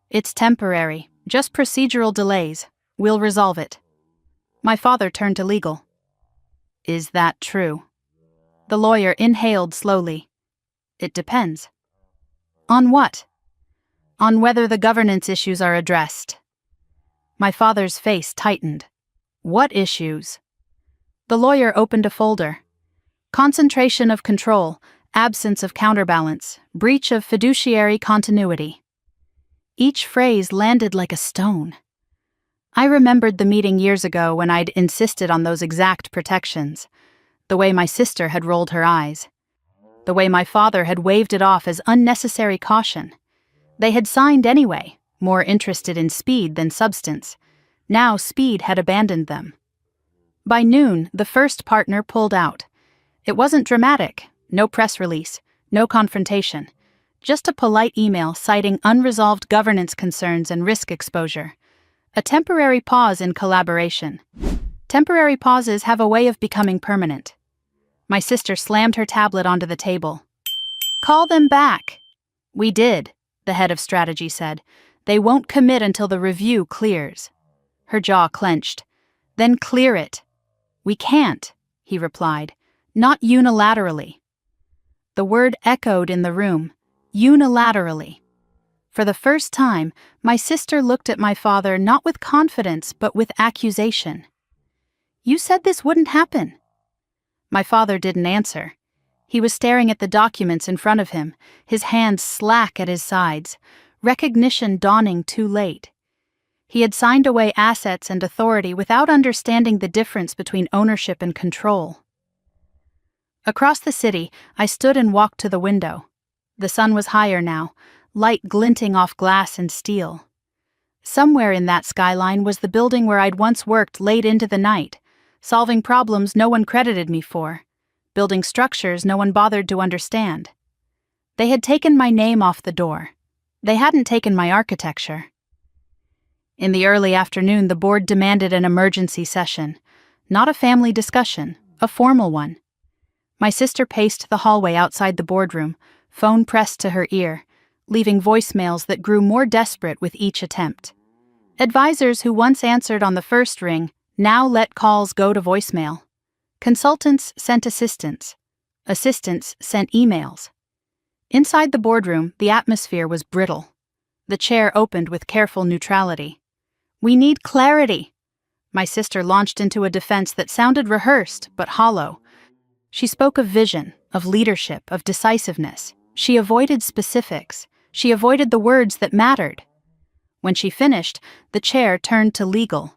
Speaker 1: "It's temporary, just procedural delays. We'll resolve it." My father turned to legal. "Is that true?" The lawyer inhaled slowly. "It depends." "On what?" "On whether the governance issues are addressed." My father's face tightened. "What issues?" The lawyer opened a folder. "Concentration of control, absence of counterbalance, breach of fiduciary continuity." Each phrase landed like a stone. I remembered the meeting years ago when I'd insisted on those exact protections, the way my sister had rolled her eyes, the way my father had waved it off as unnecessary caution. They had signed anyway, more interested in speed than substance. Now speed had abandoned them. By noon, the first partner pulled out. It wasn't dramatic. No press release, no confrontation, Just a polite email citing unresolved governance concerns and risk exposure. A temporary pause in collaboration. Temporary pauses have a way of becoming permanent. My sister slammed her tablet onto the table. "Call them back." "We did," the head of strategy said. "They won't commit until the review clears." Her jaw clenched. "Then clear it." "We can't," he replied. "Not unilaterally." The word echoed in the room. Unilaterally. For the first time, my sister looked at my father not with confidence but with accusation. "You said this wouldn't happen." My father didn't answer. He was staring at the documents in front of him, his hands slack at his sides, recognition dawning too late. He had signed away assets and authority without understanding the difference between ownership and control. Across the city, I stood and walked to the window. The sun was higher now, light glinting off glass and steel. Somewhere in that skyline was the building where I'd once worked late into the night, solving problems no one credited me for, building structures no one bothered to understand. They had taken my name off the door. They hadn't taken my architecture. In the early afternoon, the board demanded an emergency session. Not a family discussion, a formal one. My sister paced the hallway outside the boardroom, phone pressed to her ear, leaving voicemails that grew more desperate with each attempt. Advisors who once answered on the first ring now let calls go to voicemail. Consultants sent assistants. Assistants sent emails. Inside the boardroom, the atmosphere was brittle. The chair opened with careful neutrality. "We need clarity." My sister launched into a defense that sounded rehearsed but hollow. She spoke of vision, of leadership, of decisiveness. She avoided specifics. She avoided the words that mattered. When she finished, the chair turned to legal.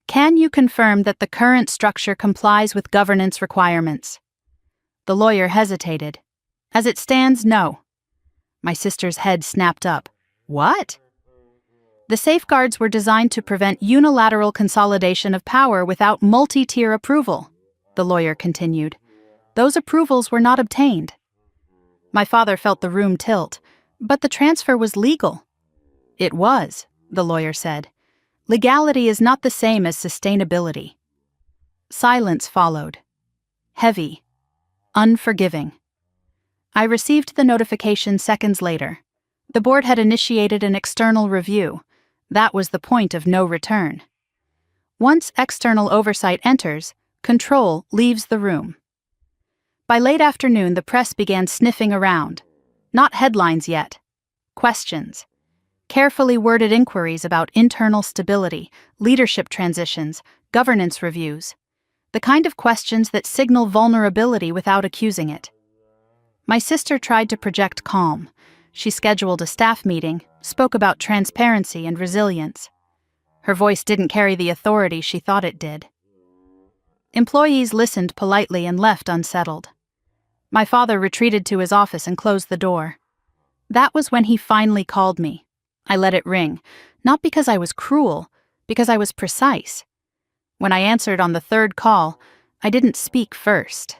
Speaker 1: "Can you confirm that the current structure complies with governance requirements?" The lawyer hesitated. "As it stands, no." My sister's head snapped up. "What?" "The safeguards were designed to prevent unilateral consolidation of power without multi-tier approval," the lawyer continued. "Those approvals were not obtained." My father felt the room tilt. "But the transfer was legal." "It was," the lawyer said. "Legality is not the same as sustainability." Silence followed. Heavy. Unforgiving. I received the notification seconds later. The board had initiated an external review. That was the point of no return. Once external oversight enters, control leaves the room. By late afternoon, the press began sniffing around. Not headlines yet. Questions. Carefully worded inquiries about internal stability, leadership transitions, governance reviews. The kind of questions that signal vulnerability without accusing it. My sister tried to project calm. She scheduled a staff meeting, spoke about transparency and resilience. Her voice didn't carry the authority she thought it did. Employees listened politely and left unsettled. My father retreated to his office and closed the door. That was when he finally called me. I let it ring, not because I was cruel, because I was precise. When I answered on the third call, I didn't speak first.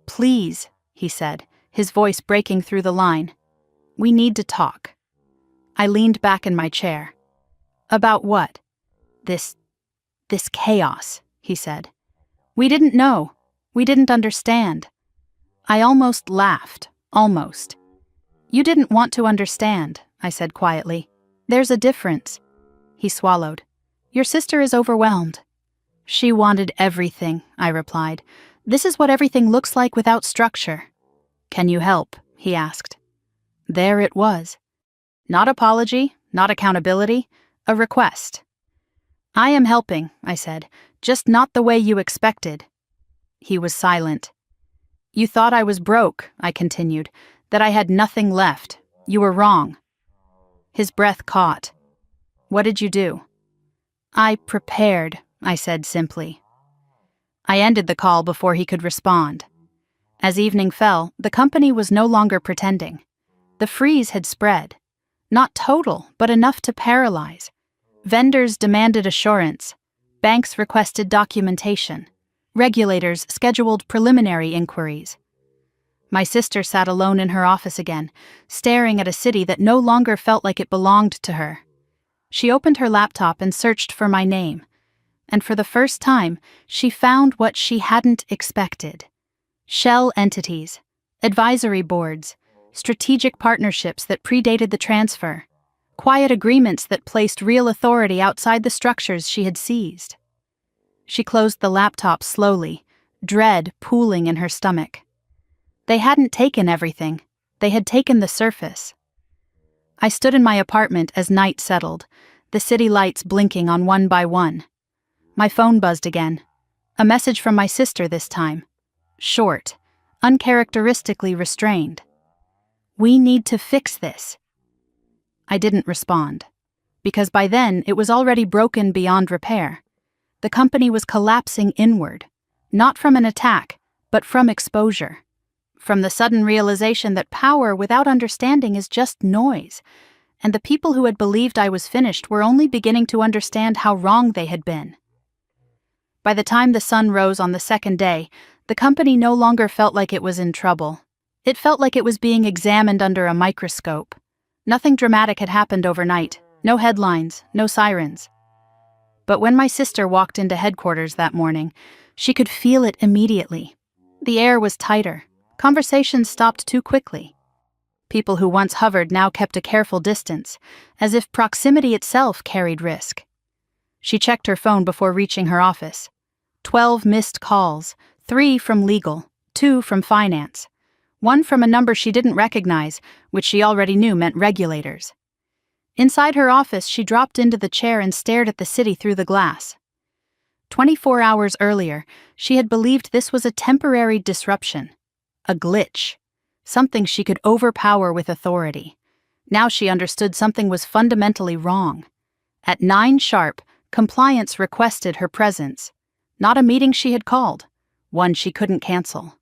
Speaker 1: "Please," he said, his voice breaking through the line. "We need to talk." I leaned back in my chair. "About what?" This chaos," he said. "We didn't know. We didn't understand." I almost laughed, almost. "You didn't want to understand," I said quietly. "There's a difference." He swallowed. "Your sister is overwhelmed." "She wanted everything," I replied. "This is what everything looks like without structure." "Can you help?" he asked. There it was. Not apology, not accountability, a request. "I am helping," I said, "just not the way you expected." He was silent. "You thought I was broke," I continued, "that I had nothing left. You were wrong." His breath caught. "What did you do?" "I prepared," I said simply. I ended the call before he could respond. As evening fell, the company was no longer pretending. The freeze had spread. Not total, but enough to paralyze. Vendors demanded assurance. Banks requested documentation. Regulators scheduled preliminary inquiries. My sister sat alone in her office again, staring at a city that no longer felt like it belonged to her. She opened her laptop and searched for my name. And for the first time, she found what she hadn't expected. Shell entities, advisory boards, strategic partnerships that predated the transfer, quiet agreements that placed real authority outside the structures she had seized. She closed the laptop slowly, dread pooling in her stomach. They hadn't taken everything. They had taken the surface. I stood in my apartment as night settled, the city lights blinking on one by one. My phone buzzed again. A message from my sister this time. Short, uncharacteristically restrained. "We need to fix this." I didn't respond, because by then it was already broken beyond repair. The company was collapsing inward, not from an attack, but from exposure. From the sudden realization that power without understanding is just noise, and the people who had believed I was finished were only beginning to understand how wrong they had been. By the time the sun rose on the second day, the company no longer felt like it was in trouble. It felt like it was being examined under a microscope. Nothing dramatic had happened overnight, no headlines, no sirens. But when my sister walked into headquarters that morning, she could feel it immediately. The air was tighter. Conversations stopped too quickly. People who once hovered now kept a careful distance, as if proximity itself carried risk. She checked her phone before reaching her office. 12 missed calls, 3 from legal, 2 from finance. 1 from a number she didn't recognize, which she already knew meant regulators. Inside her office, she dropped into the chair and stared at the city through the glass. 24 hours earlier, she had believed this was a temporary disruption. A glitch. Something she could overpower with authority. Now she understood something was fundamentally wrong. At 9 sharp, compliance requested her presence. Not a meeting she had called. One she couldn't cancel.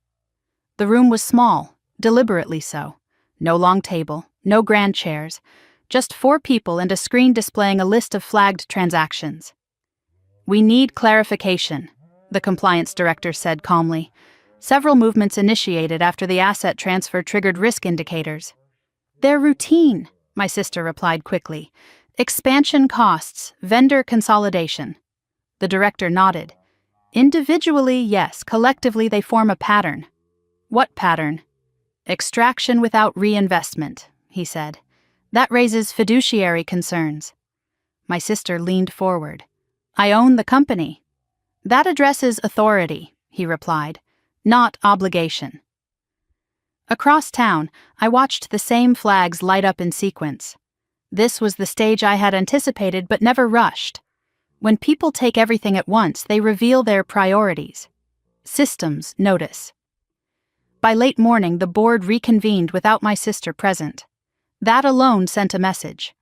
Speaker 1: The room was small, deliberately so. No long table, no grand chairs. Just 4 people and a screen displaying a list of flagged transactions. "We need clarification," the compliance director said calmly. Several movements initiated after the asset transfer triggered risk indicators. "They're routine," my sister replied quickly. "Expansion costs, vendor consolidation." The director nodded. "Individually, yes. Collectively, they form a pattern." "What pattern?" "Extraction without reinvestment," he said. "That raises fiduciary concerns." My sister leaned forward. "I own the company." "That addresses authority," he replied. "Not obligation." Across town, I watched the same flags light up in sequence. This was the stage I had anticipated but never rushed. When people take everything at once, they reveal their priorities. Systems notice. By late morning, the board reconvened without my sister present. That alone sent a message.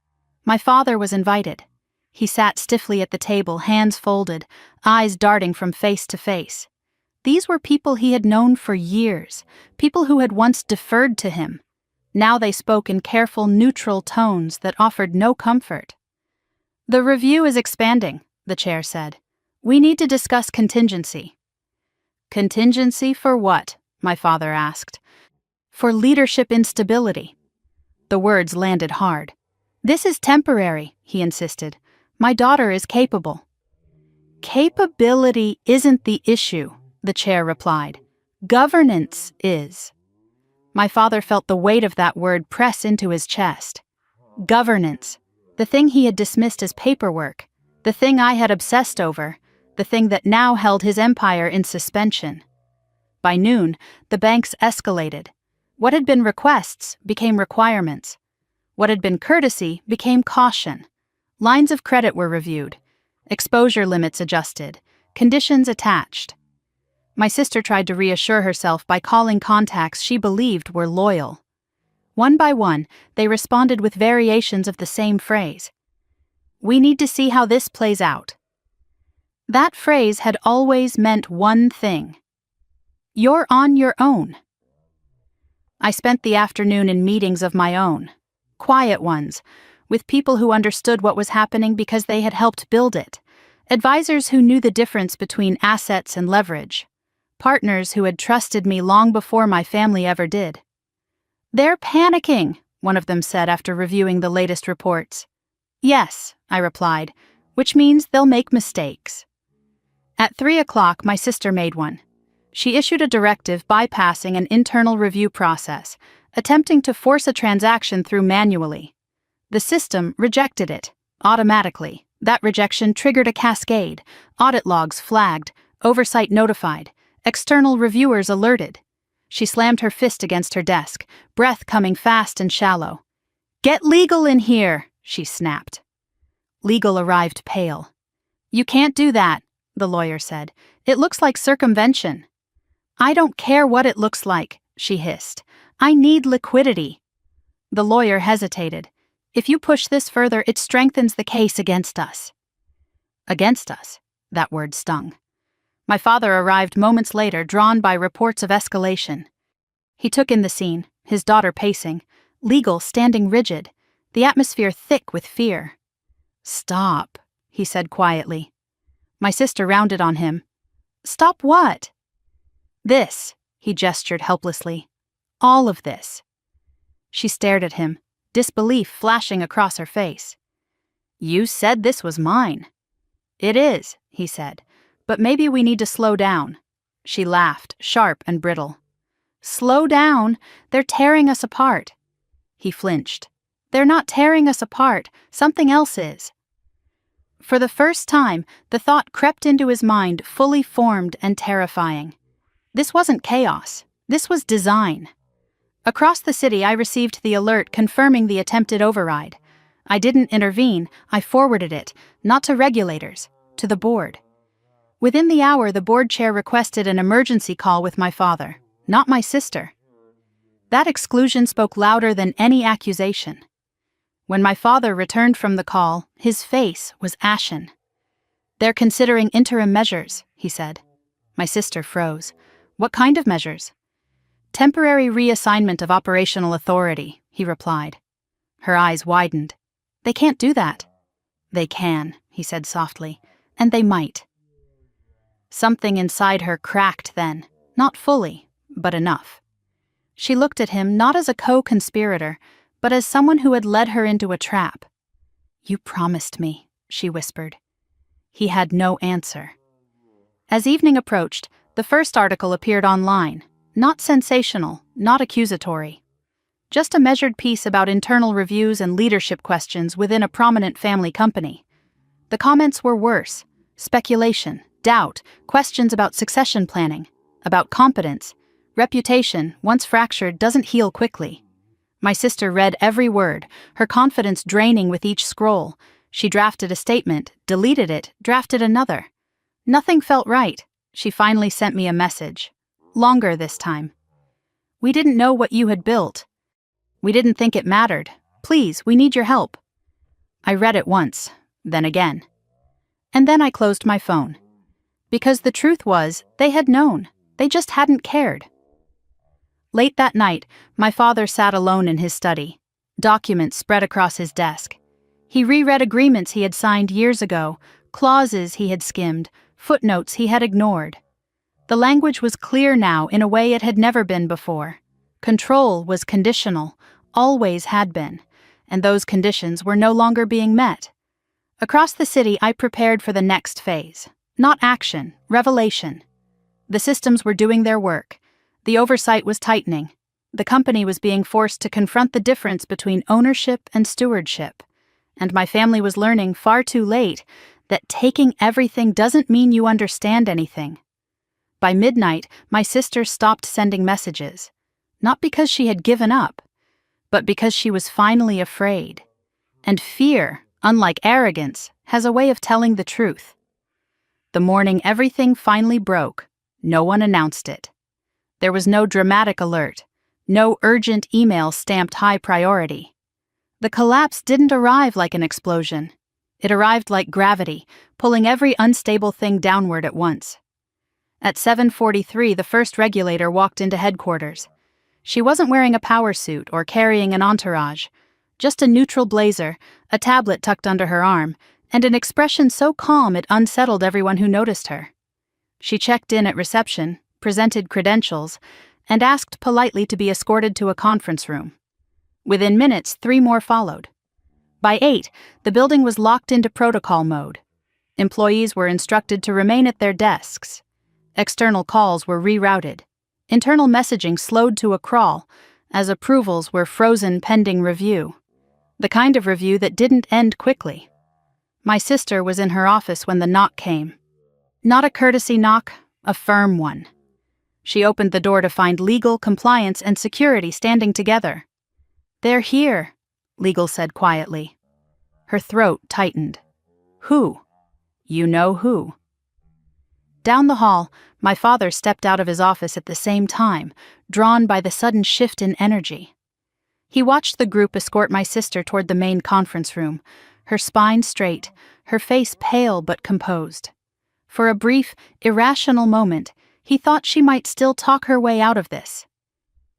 Speaker 1: My father was invited. He sat stiffly at the table, hands folded, eyes darting from face to face. These were people he had known for years, people who had once deferred to him. Now they spoke in careful, neutral tones that offered no comfort. "The review is expanding," the chair said. "We need to discuss contingency." "Contingency for what?" my father asked. "For leadership instability." The words landed hard. "This is temporary," he insisted. "My daughter is capable." "Capability isn't the issue," the chair replied. "Governance is." My father felt the weight of that word press into his chest. Governance, the thing he had dismissed as paperwork, the thing I had obsessed over, the thing that now held his empire in suspension. By noon, the banks escalated. What had been requests became requirements. What had been courtesy became caution. Lines of credit were reviewed, exposure limits adjusted, conditions attached. My sister tried to reassure herself by calling contacts she believed were loyal. One by one, they responded with variations of the same phrase. "We need to see how this plays out." That phrase had always meant one thing. "You're on your own." I spent the afternoon in meetings of my own, quiet ones, with people who understood what was happening because they had helped build it, advisors who knew the difference between assets and leverage, partners who had trusted me long before my family ever did. "They're panicking," one of them said after reviewing the latest reports. "Yes," I replied, "which means they'll make mistakes." At 3 o'clock, my sister made one. She issued a directive bypassing an internal review process, attempting to force a transaction through manually. The system rejected it, automatically. That rejection triggered a cascade: audit logs flagged, oversight notified, external reviewers alerted. She slammed her fist against her desk, breath coming fast and shallow. "Get legal in here," she snapped. Legal arrived pale. "You can't do that," the lawyer said. "It looks like circumvention." "I don't care what it looks like," she hissed. "I need liquidity." The lawyer hesitated. "If you push this further, it strengthens the case against us." Against us? That word stung. My father arrived moments later, drawn by reports of escalation. He took in the scene, his daughter pacing, legal standing rigid, the atmosphere thick with fear. "Stop," he said quietly. My sister rounded on him. "Stop what?" "This," he gestured helplessly. "All of this." She stared at him, disbelief flashing across her face. "You said this was mine." "It is," he said, "but maybe we need to slow down." She laughed, sharp and brittle. "Slow down? They're tearing us apart." He flinched. "They're not tearing us apart. Something else is." For the first time, the thought crept into his mind, fully formed and terrifying. This wasn't chaos. This was design. Across the city, I received the alert confirming the attempted override. I didn't intervene, I forwarded it, not to regulators, to the board. Within the hour, the board chair requested an emergency call with my father, not my sister. That exclusion spoke louder than any accusation. When my father returned from the call, his face was ashen. "They're considering interim measures," he said. My sister froze. "What kind of measures?" "Temporary reassignment of operational authority," he replied. Her eyes widened. "They can't do that." "They can," he said softly, "and they might." Something inside her cracked then, not fully, but enough. She looked at him not as a co-conspirator, but as someone who had led her into a trap. "You promised me," she whispered. He had no answer. As evening approached, the first article appeared online, not sensational, not accusatory. Just a measured piece about internal reviews and leadership questions within a prominent family company. The comments were worse: speculation, doubt, questions about succession planning, about competence. Reputation, once fractured, doesn't heal quickly. My sister read every word, her confidence draining with each scroll. She drafted a statement, deleted it, drafted another. Nothing felt right. She finally sent me a message. Longer this time. "We didn't know what you had built. We didn't think it mattered. Please, we need your help." I read it once, then again. And then I closed my phone. Because the truth was, they had known. They just hadn't cared. Late that night, my father sat alone in his study, documents spread across his desk. He reread agreements he had signed years ago, clauses he had skimmed, footnotes he had ignored. The language was clear now in a way it had never been before. Control was conditional, always had been, and those conditions were no longer being met. Across the city, I prepared for the next phase. Not action, revelation. The systems were doing their work. The oversight was tightening. The company was being forced to confront the difference between ownership and stewardship. And my family was learning far too late that taking everything doesn't mean you understand anything. By midnight, my sister stopped sending messages. Not because she had given up, but because she was finally afraid. And fear, unlike arrogance, has a way of telling the truth. The morning everything finally broke, no one announced it. There was no dramatic alert, no urgent email stamped high priority. The collapse didn't arrive like an explosion. It arrived like gravity, pulling every unstable thing downward at once. At 7:43, the first regulator walked into headquarters. She wasn't wearing a power suit or carrying an entourage, just a neutral blazer, a tablet tucked under her arm, and an expression so calm it unsettled everyone who noticed her. She checked in at reception, presented credentials, and asked politely to be escorted to a conference room. Within minutes, 3 more followed. By 8, the building was locked into protocol mode. Employees were instructed to remain at their desks. External calls were rerouted. Internal messaging slowed to a crawl, as approvals were frozen pending review. The kind of review that didn't end quickly. My sister was in her office when the knock came. Not a courtesy knock, a firm one. She opened the door to find legal, compliance, and security standing together. "They're here," legal said quietly. Her throat tightened. "Who?" "You know who." Down the hall, my father stepped out of his office at the same time, drawn by the sudden shift in energy. He watched the group escort my sister toward the main conference room, her spine straight, her face pale but composed. For a brief, irrational moment, he thought she might still talk her way out of this.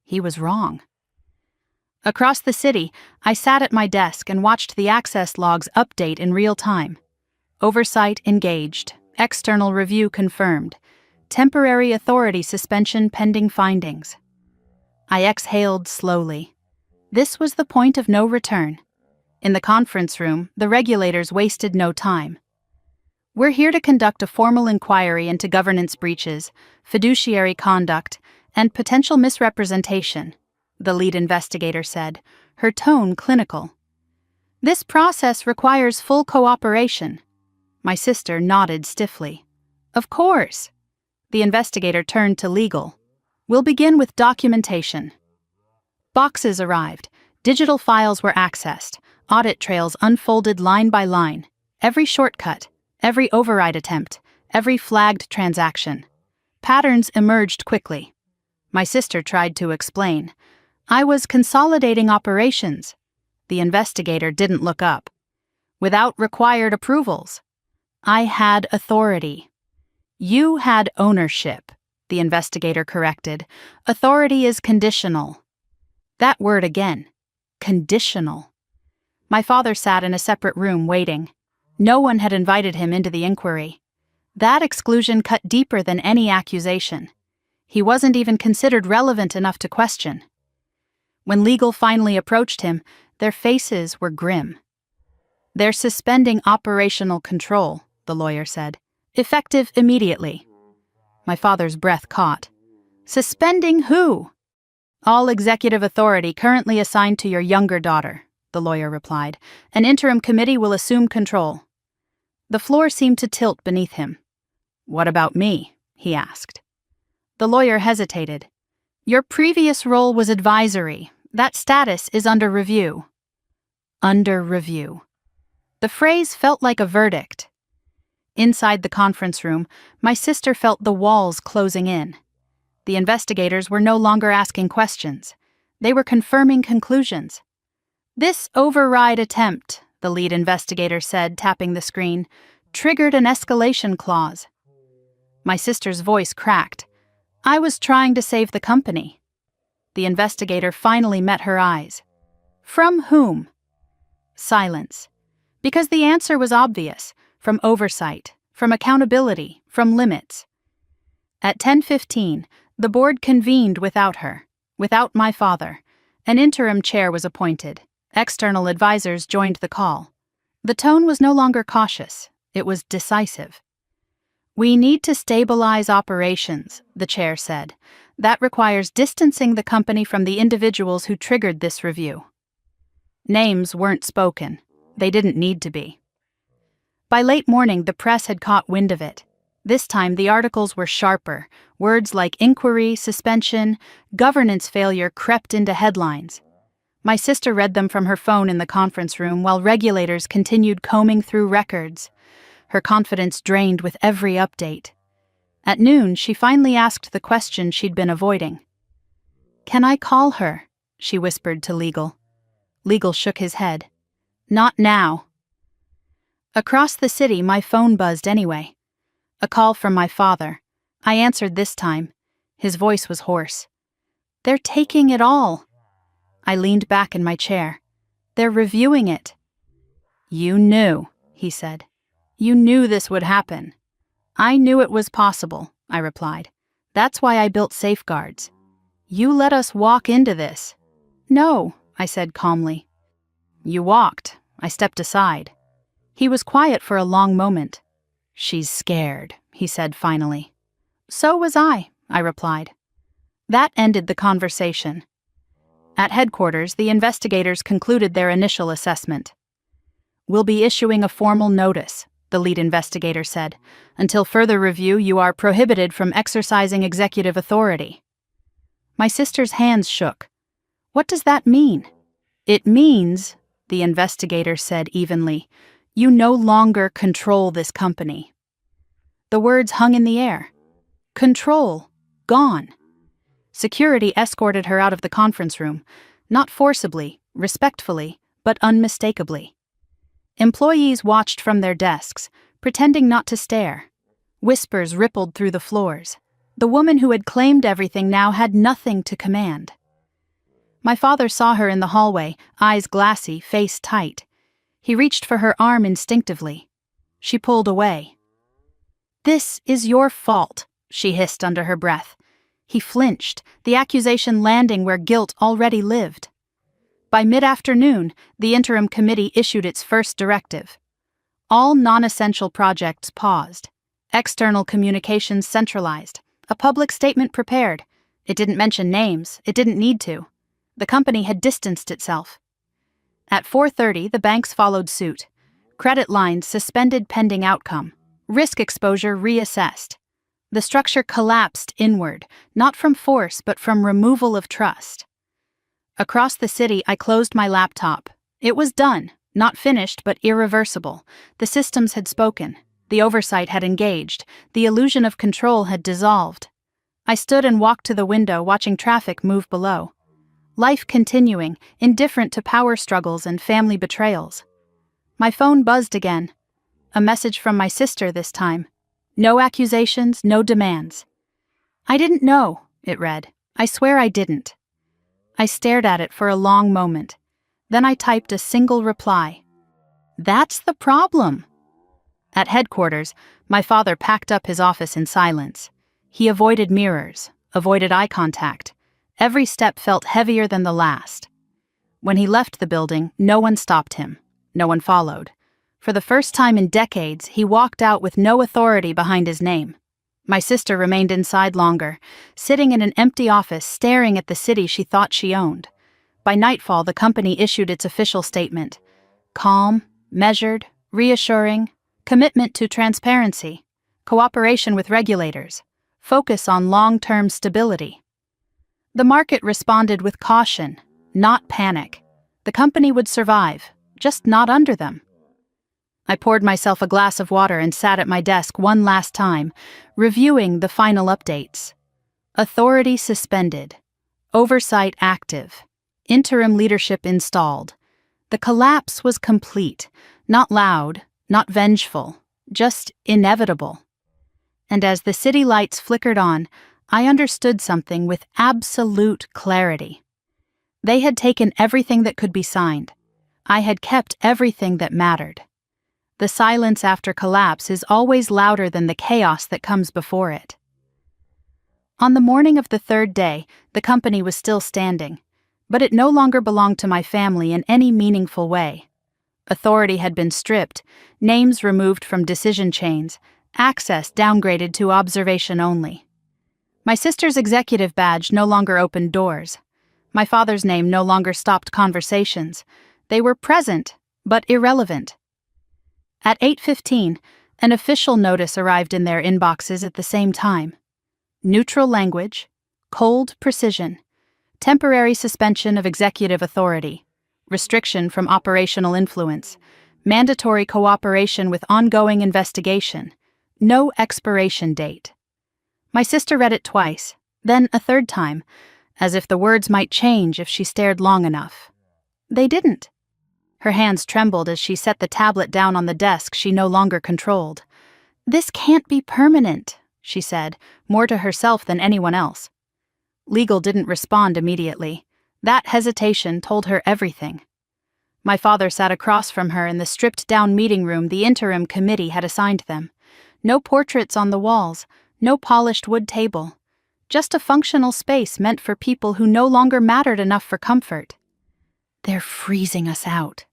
Speaker 1: He was wrong. Across the city, I sat at my desk and watched the access logs update in real time. Oversight engaged. External review confirmed. Temporary authority suspension pending findings. I exhaled slowly. This was the point of no return. In the conference room, the regulators wasted no time. "We're here to conduct a formal inquiry into governance breaches, fiduciary conduct, and potential misrepresentation," the lead investigator said, her tone clinical. "This process requires full cooperation." My sister nodded stiffly. "Of course." The investigator turned to legal. "We'll begin with documentation." Boxes arrived. Digital files were accessed. Audit trails unfolded line by line. Every shortcut, every override attempt, every flagged transaction. Patterns emerged quickly. My sister tried to explain. "I was consolidating operations." The investigator didn't look up. "Without required approvals." "I had authority." "You had ownership," the investigator corrected. "Authority is conditional." That word again. Conditional. My father sat in a separate room waiting. No one had invited him into the inquiry. That exclusion cut deeper than any accusation. He wasn't even considered relevant enough to question. When legal finally approached him, their faces were grim. "They're suspending operational control," the lawyer said. "Effective immediately." My father's breath caught. "Suspending who?" "All executive authority currently assigned to your younger daughter," the lawyer replied. "An interim committee will assume control." The floor seemed to tilt beneath him. "What about me?" he asked. The lawyer hesitated. "Your previous role was advisory. That status is under review." Under review. The phrase felt like a verdict. Inside the conference room, my sister felt the walls closing in. The investigators were no longer asking questions. They were confirming conclusions. "This override attempt," the lead investigator said, tapping the screen, "triggered an escalation clause." My sister's voice cracked. "I was trying to save the company." The investigator finally met her eyes. "From whom?" Silence. Because the answer was obvious. From oversight, from accountability, from limits. At 10:15, the board convened without her, without my father. An interim chair was appointed. External advisors joined the call. The tone was no longer cautious. It was decisive. "We need to stabilize operations," the chair said. "That requires distancing the company from the individuals who triggered this review." Names weren't spoken. They didn't need to be. By late morning, the press had caught wind of it. This time, the articles were sharper. Words like inquiry, suspension, governance failure crept into headlines. My sister read them from her phone in the conference room while regulators continued combing through records. Her confidence drained with every update. At noon, she finally asked the question she'd been avoiding. "Can I call her?" she whispered to Legal. Legal shook his head. "Not now." Across the city, my phone buzzed anyway. A call from my father. I answered this time. His voice was hoarse. "They're taking it all." I leaned back in my chair. "They're reviewing it." "You knew," he said. "You knew this would happen." "I knew it was possible," I replied. That's why I built safeguards. You let us walk into this." "No," I said calmly. "You walked." I stepped aside. He was quiet for a long moment. "She's scared," he said finally. "So was I replied. That ended the conversation. At headquarters, the investigators concluded their initial assessment. "We'll be issuing a formal notice," the lead investigator said. "Until further review, you are prohibited from exercising executive authority." My sister's hands shook. "What does that mean?" "It means," the investigator said evenly, "you no longer control this company." The words hung in the air. Control, gone. Security escorted her out of the conference room, not forcibly, respectfully, but unmistakably. Employees watched from their desks, pretending not to stare. Whispers rippled through the floors. The woman who had claimed everything now had nothing to command. My father saw her in the hallway, eyes glassy, face tight. He reached for her arm instinctively. She pulled away. "This is your fault," she hissed under her breath. He flinched, the accusation landing where guilt already lived. By mid-afternoon, the interim committee issued its first directive. All non-essential projects paused. External communications centralized. A public statement prepared. It didn't mention names. It didn't need to. The company had distanced itself. At 4:30, the banks followed suit. Credit lines suspended pending outcome. Risk exposure reassessed. The structure collapsed inward, not from force but from removal of trust. Across the city, I closed my laptop. It was done, not finished but irreversible. The systems had spoken. The oversight had engaged. The illusion of control had dissolved. I stood and walked to the window, watching traffic move below. Life continuing, indifferent to power struggles and family betrayals. My phone buzzed again. A message from my sister this time. "No accusations, no demands." "I didn't know," it read. "I swear I didn't." I stared at it for a long moment. Then I typed a single reply. "That's the problem." At headquarters, my father packed up his office in silence. He avoided mirrors, avoided eye contact. Every step felt heavier than the last. When he left the building, no one stopped him. No one followed. For the first time in decades, he walked out with no authority behind his name. My sister remained inside longer, sitting in an empty office staring at the city she thought she owned. By nightfall, the company issued its official statement. Calm, measured, reassuring, commitment to transparency, cooperation with regulators, focus on long-term stability. The market responded with caution, not panic. The company would survive, just not under them. I poured myself a glass of water and sat at my desk one last time, reviewing the final updates. Authority suspended. Oversight active. Interim leadership installed. The collapse was complete, not loud, not vengeful, just inevitable. And as the city lights flickered on, I understood something with absolute clarity. They had taken everything that could be signed. I had kept everything that mattered. The silence after collapse is always louder than the chaos that comes before it. On the morning of the third day, the company was still standing, but it no longer belonged to my family in any meaningful way. Authority had been stripped, names removed from decision chains, access downgraded to observation only. My sister's executive badge no longer opened doors. My father's name no longer stopped conversations. They were present, but irrelevant. At 8:15, an official notice arrived in their inboxes at the same time. Neutral language, cold precision, temporary suspension of executive authority, restriction from operational influence, mandatory cooperation with ongoing investigation, no expiration date. My sister read it twice, then a third time, as if the words might change if she stared long enough. They didn't. Her hands trembled as she set the tablet down on the desk she no longer controlled. "This can't be permanent," she said, more to herself than anyone else. Legal didn't respond immediately. That hesitation told her everything. My father sat across from her in the stripped-down meeting room the interim committee had assigned them. No portraits on the walls, no polished wood table. just a functional space meant for people who no longer mattered enough for comfort. They're freezing us out.